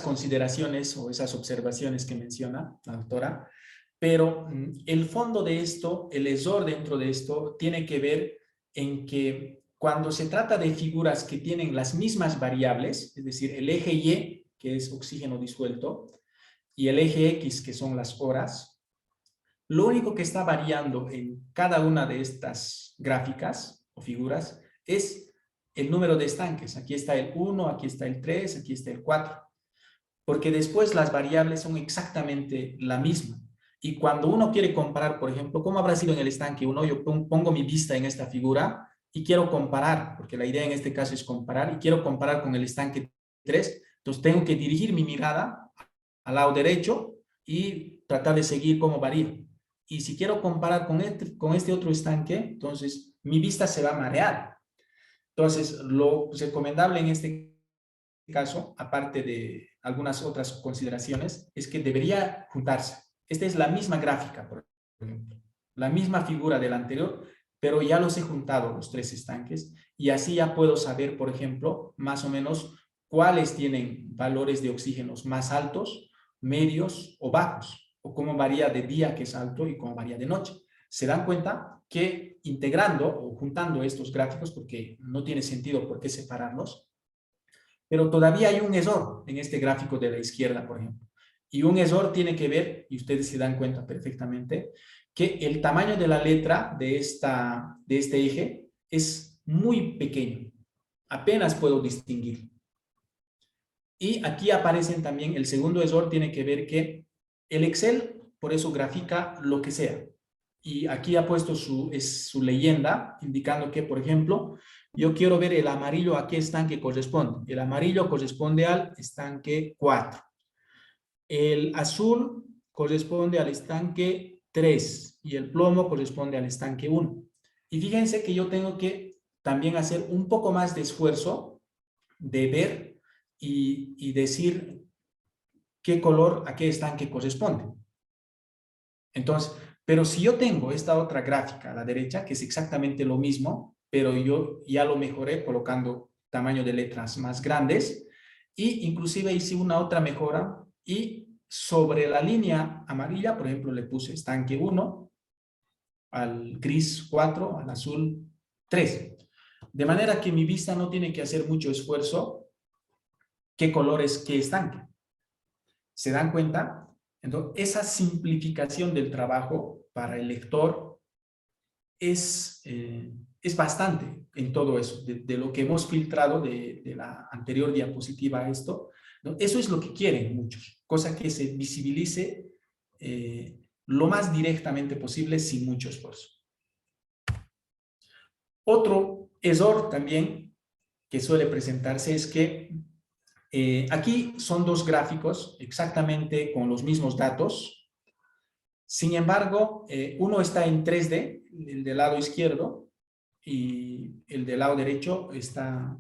consideraciones o esas observaciones que menciona la doctora, pero el fondo de esto, el error dentro de esto, tiene que ver en que cuando se trata de figuras que tienen las mismas variables, es decir, el eje Y, que es oxígeno disuelto, y el eje X, que son las horas, lo único que está variando en cada una de estas gráficas o figuras es el número de estanques. Aquí está el 1, aquí está el 3, aquí está el 4. Porque después las variables son exactamente la misma. Y cuando uno quiere comparar, por ejemplo, ¿cómo habrá sido en el estanque 1? Yo pongo mi vista en esta figura y quiero comparar, porque la idea en este caso es comparar, y quiero comparar con el estanque 3. Entonces tengo que dirigir mi mirada al lado derecho y tratar de seguir cómo varía. Y si quiero comparar con este otro estanque, entonces mi vista se va a marear. Entonces, lo recomendable en este caso, aparte de algunas otras consideraciones, es que debería juntarse. Esta es la misma gráfica, por ejemplo, la misma figura del anterior, pero ya los he juntado los 3 estanques y así ya puedo saber, por ejemplo, más o menos cuáles tienen valores de oxígenos más altos, medios o bajos, o cómo varía de día, que es alto, y cómo varía de noche. Se dan cuenta que integrando o juntando estos gráficos, porque no tiene sentido por qué separarlos, pero todavía hay un error en este gráfico de la izquierda, por ejemplo. Y un error tiene que ver, y ustedes se dan cuenta perfectamente, que el tamaño de la letra de este eje es muy pequeño. Apenas puedo distinguir. Y aquí aparecen también, el segundo error tiene que ver que el Excel, por eso grafica lo que sea. Y aquí ha puesto su leyenda, indicando que, por ejemplo, yo quiero ver el amarillo a qué estanque corresponde. El amarillo corresponde al estanque 4. El azul corresponde al estanque 3 y el plomo corresponde al estanque 1. Y fíjense que yo tengo que también hacer un poco más de esfuerzo de ver y decir qué color a qué estanque corresponde. Entonces, pero si yo tengo esta otra gráfica a la derecha, que es exactamente lo mismo, pero yo ya lo mejoré colocando tamaño de letras más grandes, y inclusive hice una otra mejora, y sobre la línea amarilla, por ejemplo, le puse estanque 1, al gris 4, al azul 3. De manera que mi vista no tiene que hacer mucho esfuerzo. ¿Qué colores, qué estanque? ¿Se dan cuenta? Entonces, esa simplificación del trabajo para el lector es bastante en todo eso, de lo que hemos filtrado de la anterior diapositiva a esto, ¿no? Eso es lo que quieren muchos, cosa que se visibilice lo más directamente posible sin mucho esfuerzo. Otro error también que suele presentarse es que aquí son dos gráficos exactamente con los mismos datos. Sin embargo, uno está en 3D, el del lado izquierdo, y el del lado derecho está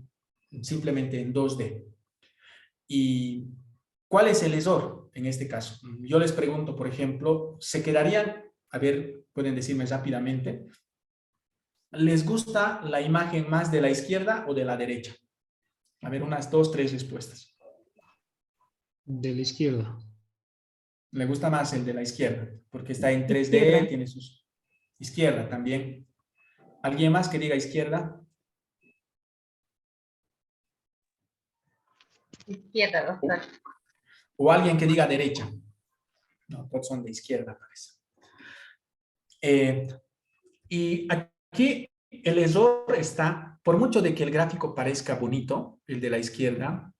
simplemente en 2D. ¿Y cuál es el error en este caso? Yo les pregunto, por ejemplo, ¿se quedarían, a ver, pueden decirme rápidamente, ¿les gusta la imagen más de la izquierda o de la derecha? A ver, unas 2, 3 respuestas. De la izquierda. Le gusta más el de la izquierda, porque está en 3D, Izquierda. tiene sus... Izquierda también. ¿Alguien más que diga izquierda? Izquierda, doctor. O alguien que diga derecha. No, todos son de izquierda, parece. Y aquí el error está, por mucho de que el gráfico parezca bonito, el de la izquierda,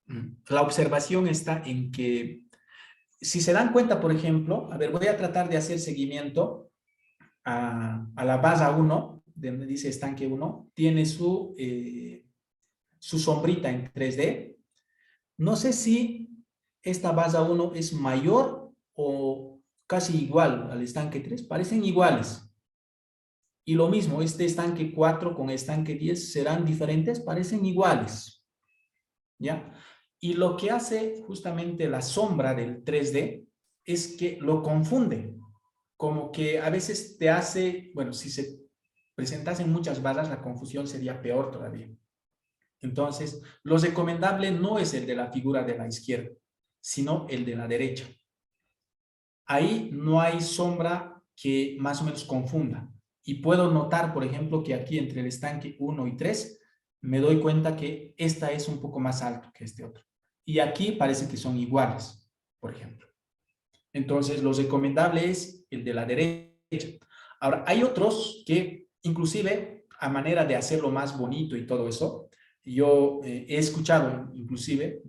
la observación está en que, si se dan cuenta, por ejemplo, a ver, voy a tratar de hacer seguimiento a la barra 1, donde dice estanque 1, tiene su sombrita en 3D. No sé si esta barra 1 es mayor o casi igual al estanque 3, parecen iguales. Y lo mismo, este estanque 4 con estanque 10 serán diferentes, parecen iguales. ¿Ya? Y lo que hace justamente la sombra del 3D es que lo confunde. Como que a veces te hace, bueno, si se presentasen muchas barras, la confusión sería peor todavía. Entonces, lo recomendable no es el de la figura de la izquierda, sino el de la derecha. Ahí no hay sombra que más o menos confunda. Y puedo notar, por ejemplo, que aquí entre el estanque 1 y 3, me doy cuenta que esta es un poco más alto que este otro. Y aquí parece que son iguales, por ejemplo. Entonces, lo recomendable es el de la derecha. Ahora, hay otros que, inclusive, a manera de hacerlo más bonito y todo eso, yo he escuchado, inclusive,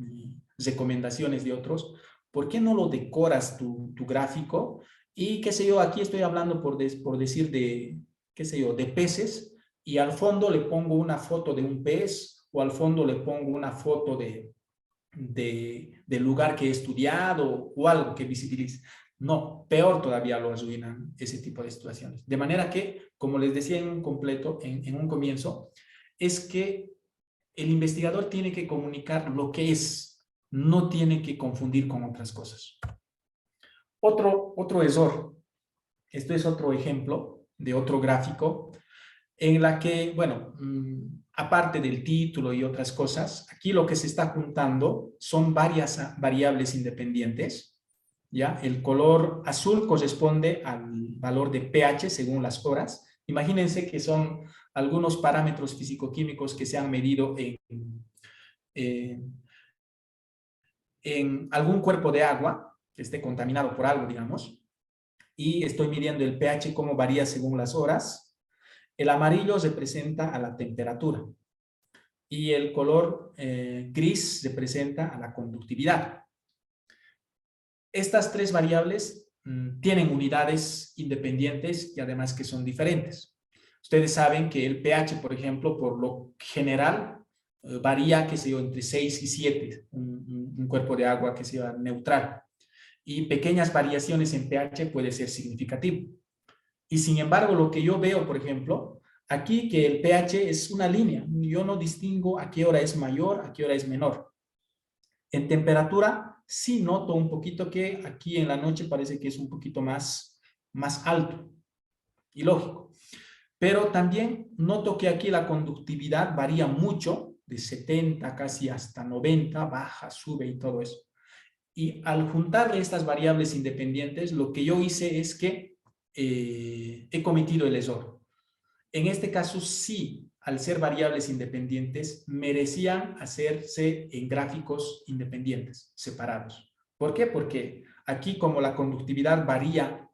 recomendaciones de otros. ¿Por qué no lo decoras tu gráfico? Y, qué sé yo, aquí estoy hablando por decir de, qué sé yo, de peces, y al fondo le pongo una foto de un pez, o al fondo le pongo una foto del lugar que he estudiado o algo que visibilice. No, peor todavía lo arruinan ese tipo de situaciones. De manera que, como les decía en un comienzo, es que el investigador tiene que comunicar lo que es, no tiene que confundir con otras cosas. Otro error, esto es otro ejemplo de otro gráfico, en la que, bueno, aparte del título y otras cosas, aquí lo que se está juntando son varias variables independientes, ¿ya? El color azul corresponde al valor de pH según las horas. Imagínense que son algunos parámetros físico-químicos que se han medido en algún cuerpo de agua que esté contaminado por algo, digamos, y estoy midiendo el pH, cómo varía según las horas. El amarillo representa a la temperatura y el color gris representa a la conductividad. Estas tres variables tienen unidades independientes y además que son diferentes. Ustedes saben que el pH, por ejemplo, por lo general, varía, qué sé yo, entre 6 y 7, un cuerpo de agua que sea neutral. Y pequeñas variaciones en pH puede ser significativo. Y sin embargo, lo que yo veo, por ejemplo, aquí que el pH es una línea. Yo no distingo a qué hora es mayor, a qué hora es menor. En temperatura, sí noto un poquito que aquí en la noche parece que es un poquito más alto. Y lógico. Pero también noto que aquí la conductividad varía mucho, de 70 casi hasta 90, baja, sube y todo eso. Y al juntarle estas variables independientes, lo que yo hice es que he cometido el error. En este caso sí al ser variables independientes, merecían hacerse en gráficos independientes, separados. ¿Por qué? Porque aquí, como la conductividad varía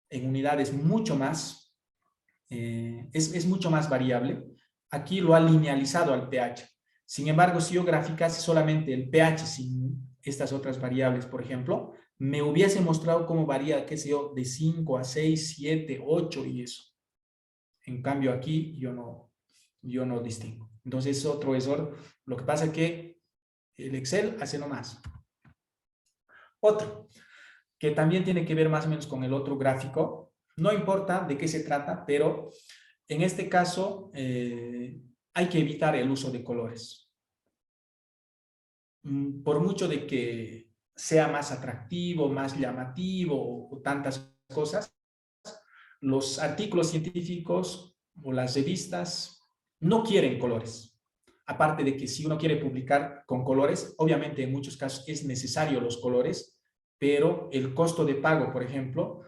en unidades mucho más, es mucho más variable, aquí lo ha linealizado al pH. Sin embargo, si yo graficase solamente el pH sin estas otras variables, por ejemplo, me hubiese mostrado cómo varía, qué sé yo, de 5 a 6, 7, 8 y eso. En cambio, aquí yo no distingo. Entonces, es otro error. Lo que pasa es que el Excel hace nomás. Otro, que también tiene que ver más o menos con el otro gráfico. No importa de qué se trata, pero en este caso hay que evitar el uso de colores. Por mucho de que sea más atractivo, más llamativo o tantas cosas, los artículos científicos o las revistas no quieren colores. Aparte de que si uno quiere publicar con colores, obviamente en muchos casos es necesario los colores, pero el costo de pago, por ejemplo,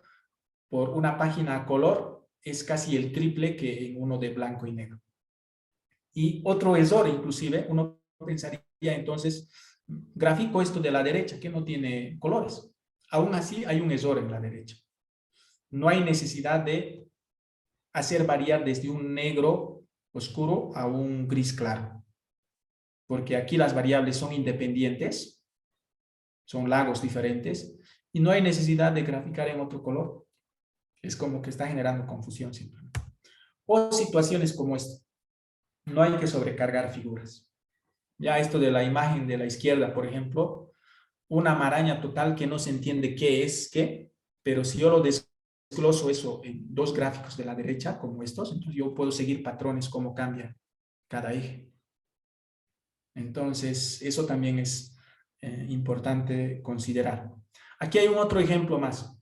por una página a color es casi el triple que en uno de blanco y negro. Y otro error, inclusive, uno pensaría entonces, grafico esto de la derecha, que no tiene colores. Aún así, hay un error en la derecha. No hay necesidad de hacer variar desde un negro oscuro a un gris claro. Porque aquí las variables son independientes, son lagos diferentes, y no hay necesidad de graficar en otro color. Es como que está generando confusión simplemente. O situaciones como esta. No hay que sobrecargar figuras. Ya esto de la imagen de la izquierda, por ejemplo, una maraña total que no se entiende qué es qué, pero si yo lo desgloso eso en dos gráficos de la derecha, como estos, entonces yo puedo seguir patrones, cómo cambia cada eje. Entonces, eso también es importante considerar. Aquí hay un otro ejemplo más.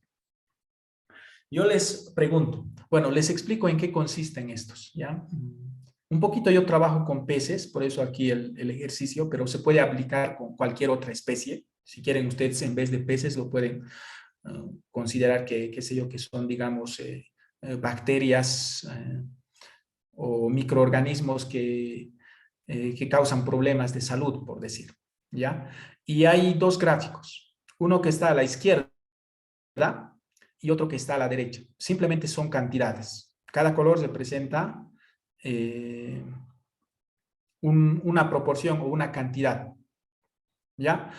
Yo les pregunto, bueno, les explico en qué consisten estos, ¿ya? Un poquito yo trabajo con peces, por eso aquí el ejercicio, pero se puede aplicar con cualquier otra especie. Si quieren ustedes, en vez de peces, lo pueden considerar que, qué sé yo, que son, digamos, bacterias o microorganismos que causan problemas de salud, por decir, ¿ya? Y hay dos gráficos, uno que está a la izquierda y otro que está a la derecha. Simplemente son cantidades. Cada color representa una proporción o una cantidad, ¿ya?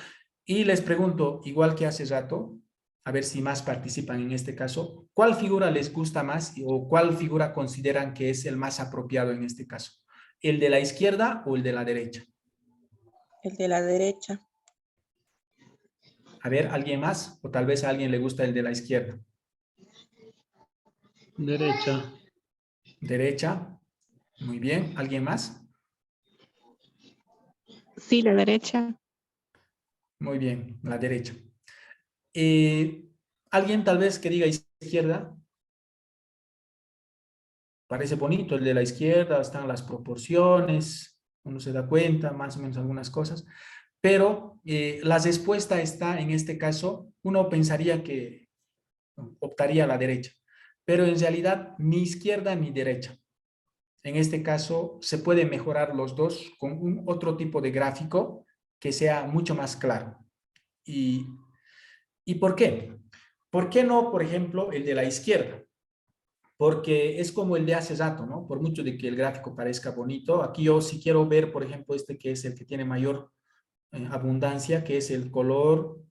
Y les pregunto, igual que hace rato, a ver si más participan en este caso, ¿cuál figura les gusta más o cuál figura consideran que es el más apropiado en este caso? ¿El de la izquierda o el de la derecha? El de la derecha. A ver, ¿alguien más? O tal vez a alguien le gusta el de la izquierda. Derecha. Derecha. Muy bien. ¿Alguien más? Sí, la derecha. Muy bien, la derecha. ¿Alguien tal vez que diga izquierda? Parece bonito el de la izquierda, están las proporciones, uno se da cuenta, más o menos algunas cosas, pero la respuesta está en este caso, uno pensaría que optaría a la derecha, pero en realidad ni izquierda ni derecha. En este caso se puede mejorar los dos con un otro tipo de gráfico que sea mucho más claro. ¿Y por qué? ¿Por qué no, por ejemplo, el de la izquierda? Porque es como el de hace rato, ¿no? Por mucho de que el gráfico parezca bonito, aquí yo sí quiero ver, por ejemplo, este que es el que tiene mayor abundancia, que es el color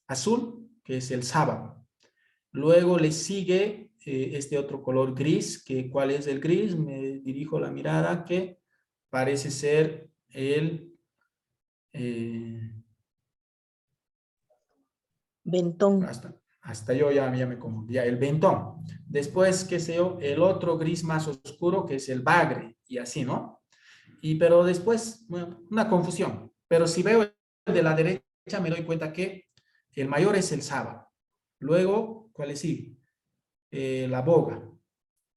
azul, que es el sábado. Luego le sigue este otro color gris, que ¿cuál es el gris? Me dirijo la mirada, que parece ser el... Bentón. Hasta yo ya me confundí, el bentón. Después, qué sé yo, el otro gris más oscuro, que es el bagre, y así, ¿no? Pero después, bueno, una confusión. Pero si veo el de la derecha, me doy cuenta que el mayor es el sábado. Luego, ¿cuál le sigue? La boga.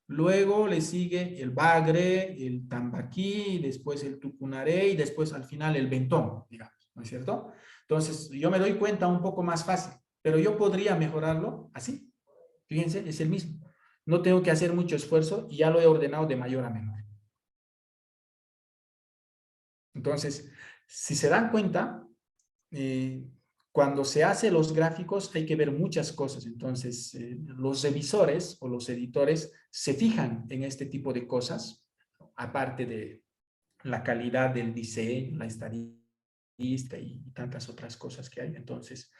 Luego le sigue el bagre, el tambaquí, después el tucunaré y después al final el bentón, digamos, ¿no es cierto? Entonces, yo me doy cuenta un poco más fácil, pero yo podría mejorarlo así. Fíjense, es el mismo. No tengo que hacer mucho esfuerzo y ya lo he ordenado de mayor a menor. Entonces, si se dan cuenta, cuando se hace los gráficos hay que ver muchas cosas. Entonces, los revisores o los editores se fijan en este tipo de cosas, aparte de la calidad del diseño, la estadística y tantas otras cosas que hay. Entonces,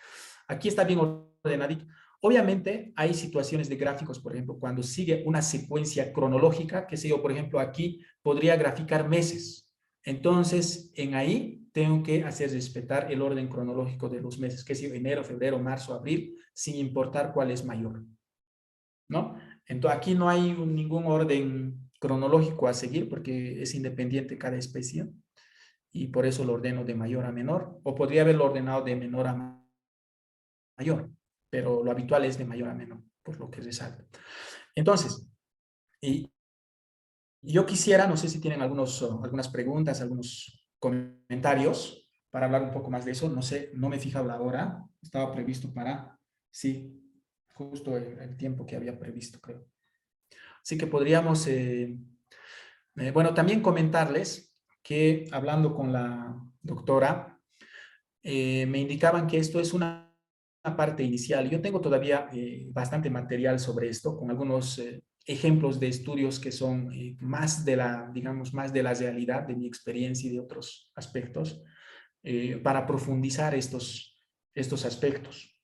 aquí está bien ordenadito. Obviamente, hay situaciones de gráficos, por ejemplo, cuando sigue una secuencia cronológica, que sé yo, por ejemplo, aquí podría graficar meses. Entonces, en ahí tengo que hacer respetar el orden cronológico de los meses, que es enero, febrero, marzo, abril, sin importar cuál es mayor, ¿no? Entonces, aquí no hay ningún orden cronológico a seguir porque es independiente cada especie y por eso lo ordeno de mayor a menor, o podría haberlo ordenado de menor a mayor, pero lo habitual es de mayor a menor, por lo que resalto. Entonces, y yo quisiera, no sé si tienen algunas preguntas, algunos comentarios para hablar un poco más de eso. No sé, no me he fijado la hora. Estaba previsto para, sí, justo el tiempo que había previsto, creo. Así que podríamos, bueno, también comentarles que hablando con la doctora, me indicaban que esto es una parte inicial. Yo tengo todavía bastante material sobre esto, con algunos ejemplos de estudios que son más de la, digamos, más de la realidad, de mi experiencia y de otros aspectos, para profundizar estos aspectos.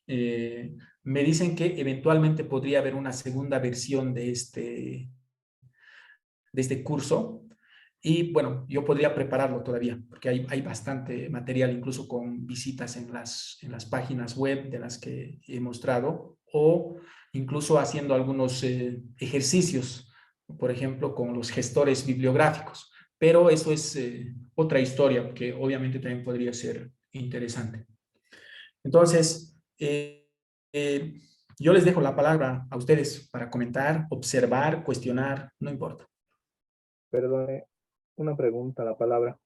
Me dicen que eventualmente podría haber una segunda versión de este curso. Y bueno, yo podría prepararlo todavía, porque hay bastante material, incluso con visitas en las páginas web de las que he mostrado, o incluso haciendo algunos ejercicios, por ejemplo, con los gestores bibliográficos. Pero eso es otra historia, que obviamente también podría ser interesante. Entonces, yo les dejo la palabra a ustedes para comentar, observar, cuestionar, no importa. Perdone, una pregunta, la palabra.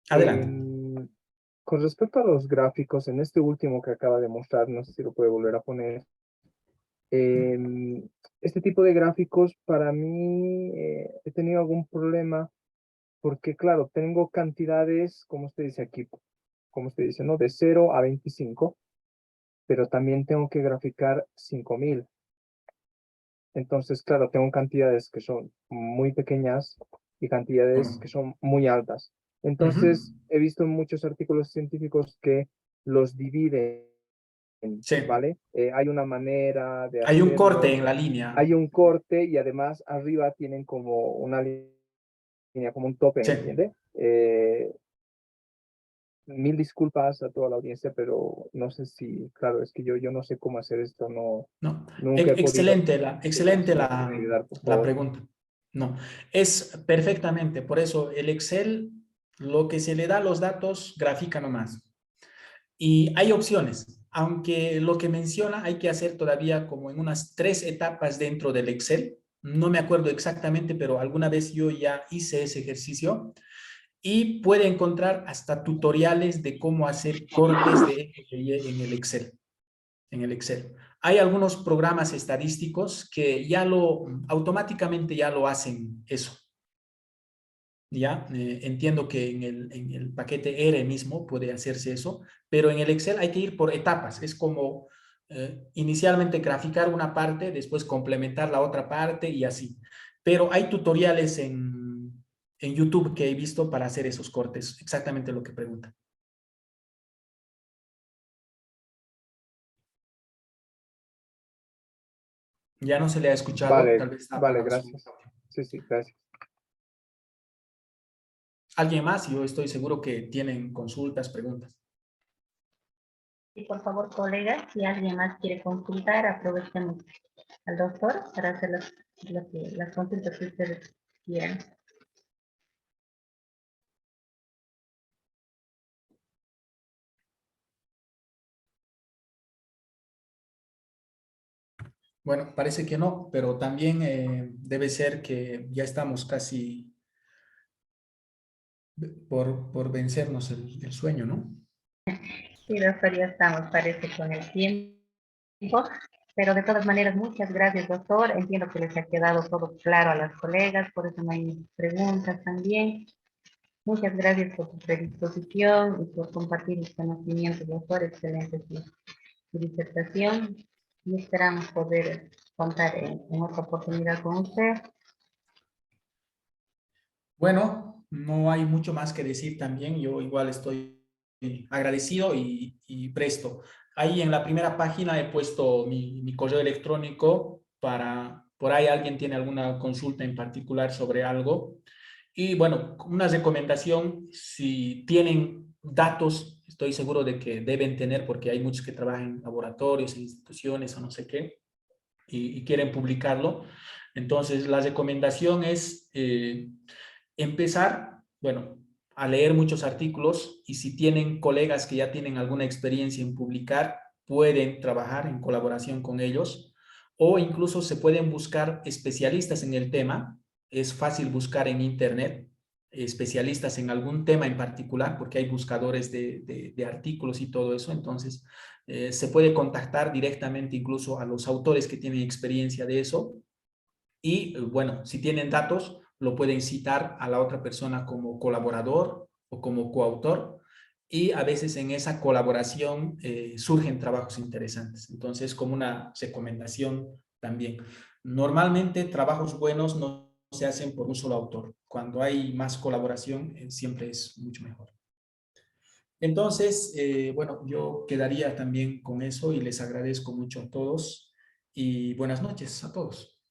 Adelante. Con respecto a los gráficos, en este último que acaba de mostrar, no sé si lo puede volver a poner. Este tipo de gráficos para mí he tenido algún problema porque, claro, tengo cantidades, como usted dice aquí, como usted dice, ¿no? De 0 a 25, pero también tengo que graficar 5000. Entonces, claro, tengo cantidades que son muy pequeñas y cantidades que son muy altas. Entonces, he visto en muchos artículos científicos que los dividen, Sí. ¿vale? Hay una manera de Hay un corte hacerlo. en la línea. Hay un corte y además arriba tienen como una línea, como un tope, Sí. ¿entiende? Mil disculpas a toda la audiencia, pero no sé si, claro, es que yo no sé cómo hacer esto, no, No. nunca he podido. Excelente Si me pueden ayudar, por la favor. pregunta. No, es perfectamente. Por eso el Excel, lo que se le da a los datos, grafica nomás. Y hay opciones, aunque lo que menciona hay que hacer todavía como en unas 3 etapas dentro del Excel. No me acuerdo exactamente, pero alguna vez yo ya hice ese ejercicio. Y puede encontrar hasta tutoriales de cómo hacer cortes de X y Y en el Excel. Hay algunos programas estadísticos que automáticamente ya lo hacen eso. Ya, entiendo que en el paquete R mismo puede hacerse eso, pero en el Excel hay que ir por etapas. Es como inicialmente graficar una parte, después complementar la otra parte y así. Pero hay tutoriales en YouTube que he visto para hacer esos cortes, exactamente lo que pregunta. Ya no se le ha escuchado, tal Vale, vez está vale, apagado su gracias. audio. Sí, gracias. ¿Alguien más? Yo estoy seguro que tienen consultas, preguntas. Y por favor, colegas, si alguien más quiere consultar, aprovechemos al doctor para hacer las consultas que ustedes quieran. Bueno, parece que no, pero también debe ser que ya estamos casi por vencernos el sueño, ¿no? Sí, doctor, ya estamos, parece, con el tiempo. Pero de todas maneras, muchas gracias, doctor. Entiendo que les ha quedado todo claro a las colegas, por eso no hay preguntas también. Muchas gracias por tu predisposición y por compartir los conocimientos, doctor. Excelente tu disertación y esperamos poder contar en otra oportunidad con usted. Bueno, no hay mucho más que decir también. Yo igual estoy agradecido y presto. Ahí en la primera página he puesto mi correo electrónico para, por ahí alguien tiene alguna consulta en particular sobre algo. Y bueno, una recomendación, si tienen datos, estoy seguro de que deben tener, porque hay muchos que trabajan en laboratorios, en instituciones o no sé qué, y quieren publicarlo. Entonces, la recomendación es empezar, bueno, a leer muchos artículos y si tienen colegas que ya tienen alguna experiencia en publicar, pueden trabajar en colaboración con ellos o incluso se pueden buscar especialistas en el tema. Es fácil buscar en internet especialistas en algún tema en particular porque hay buscadores de artículos y todo eso. Entonces, se puede contactar directamente incluso a los autores que tienen experiencia de eso y bueno, si tienen datos, lo pueden citar a la otra persona como colaborador o como coautor y a veces en esa colaboración surgen trabajos interesantes. Entonces, como una recomendación también. Normalmente trabajos buenos no se hacen por un solo autor. Cuando hay más colaboración, siempre es mucho mejor. Entonces, bueno, yo quedaría también con eso y les agradezco mucho a todos y buenas noches a todos.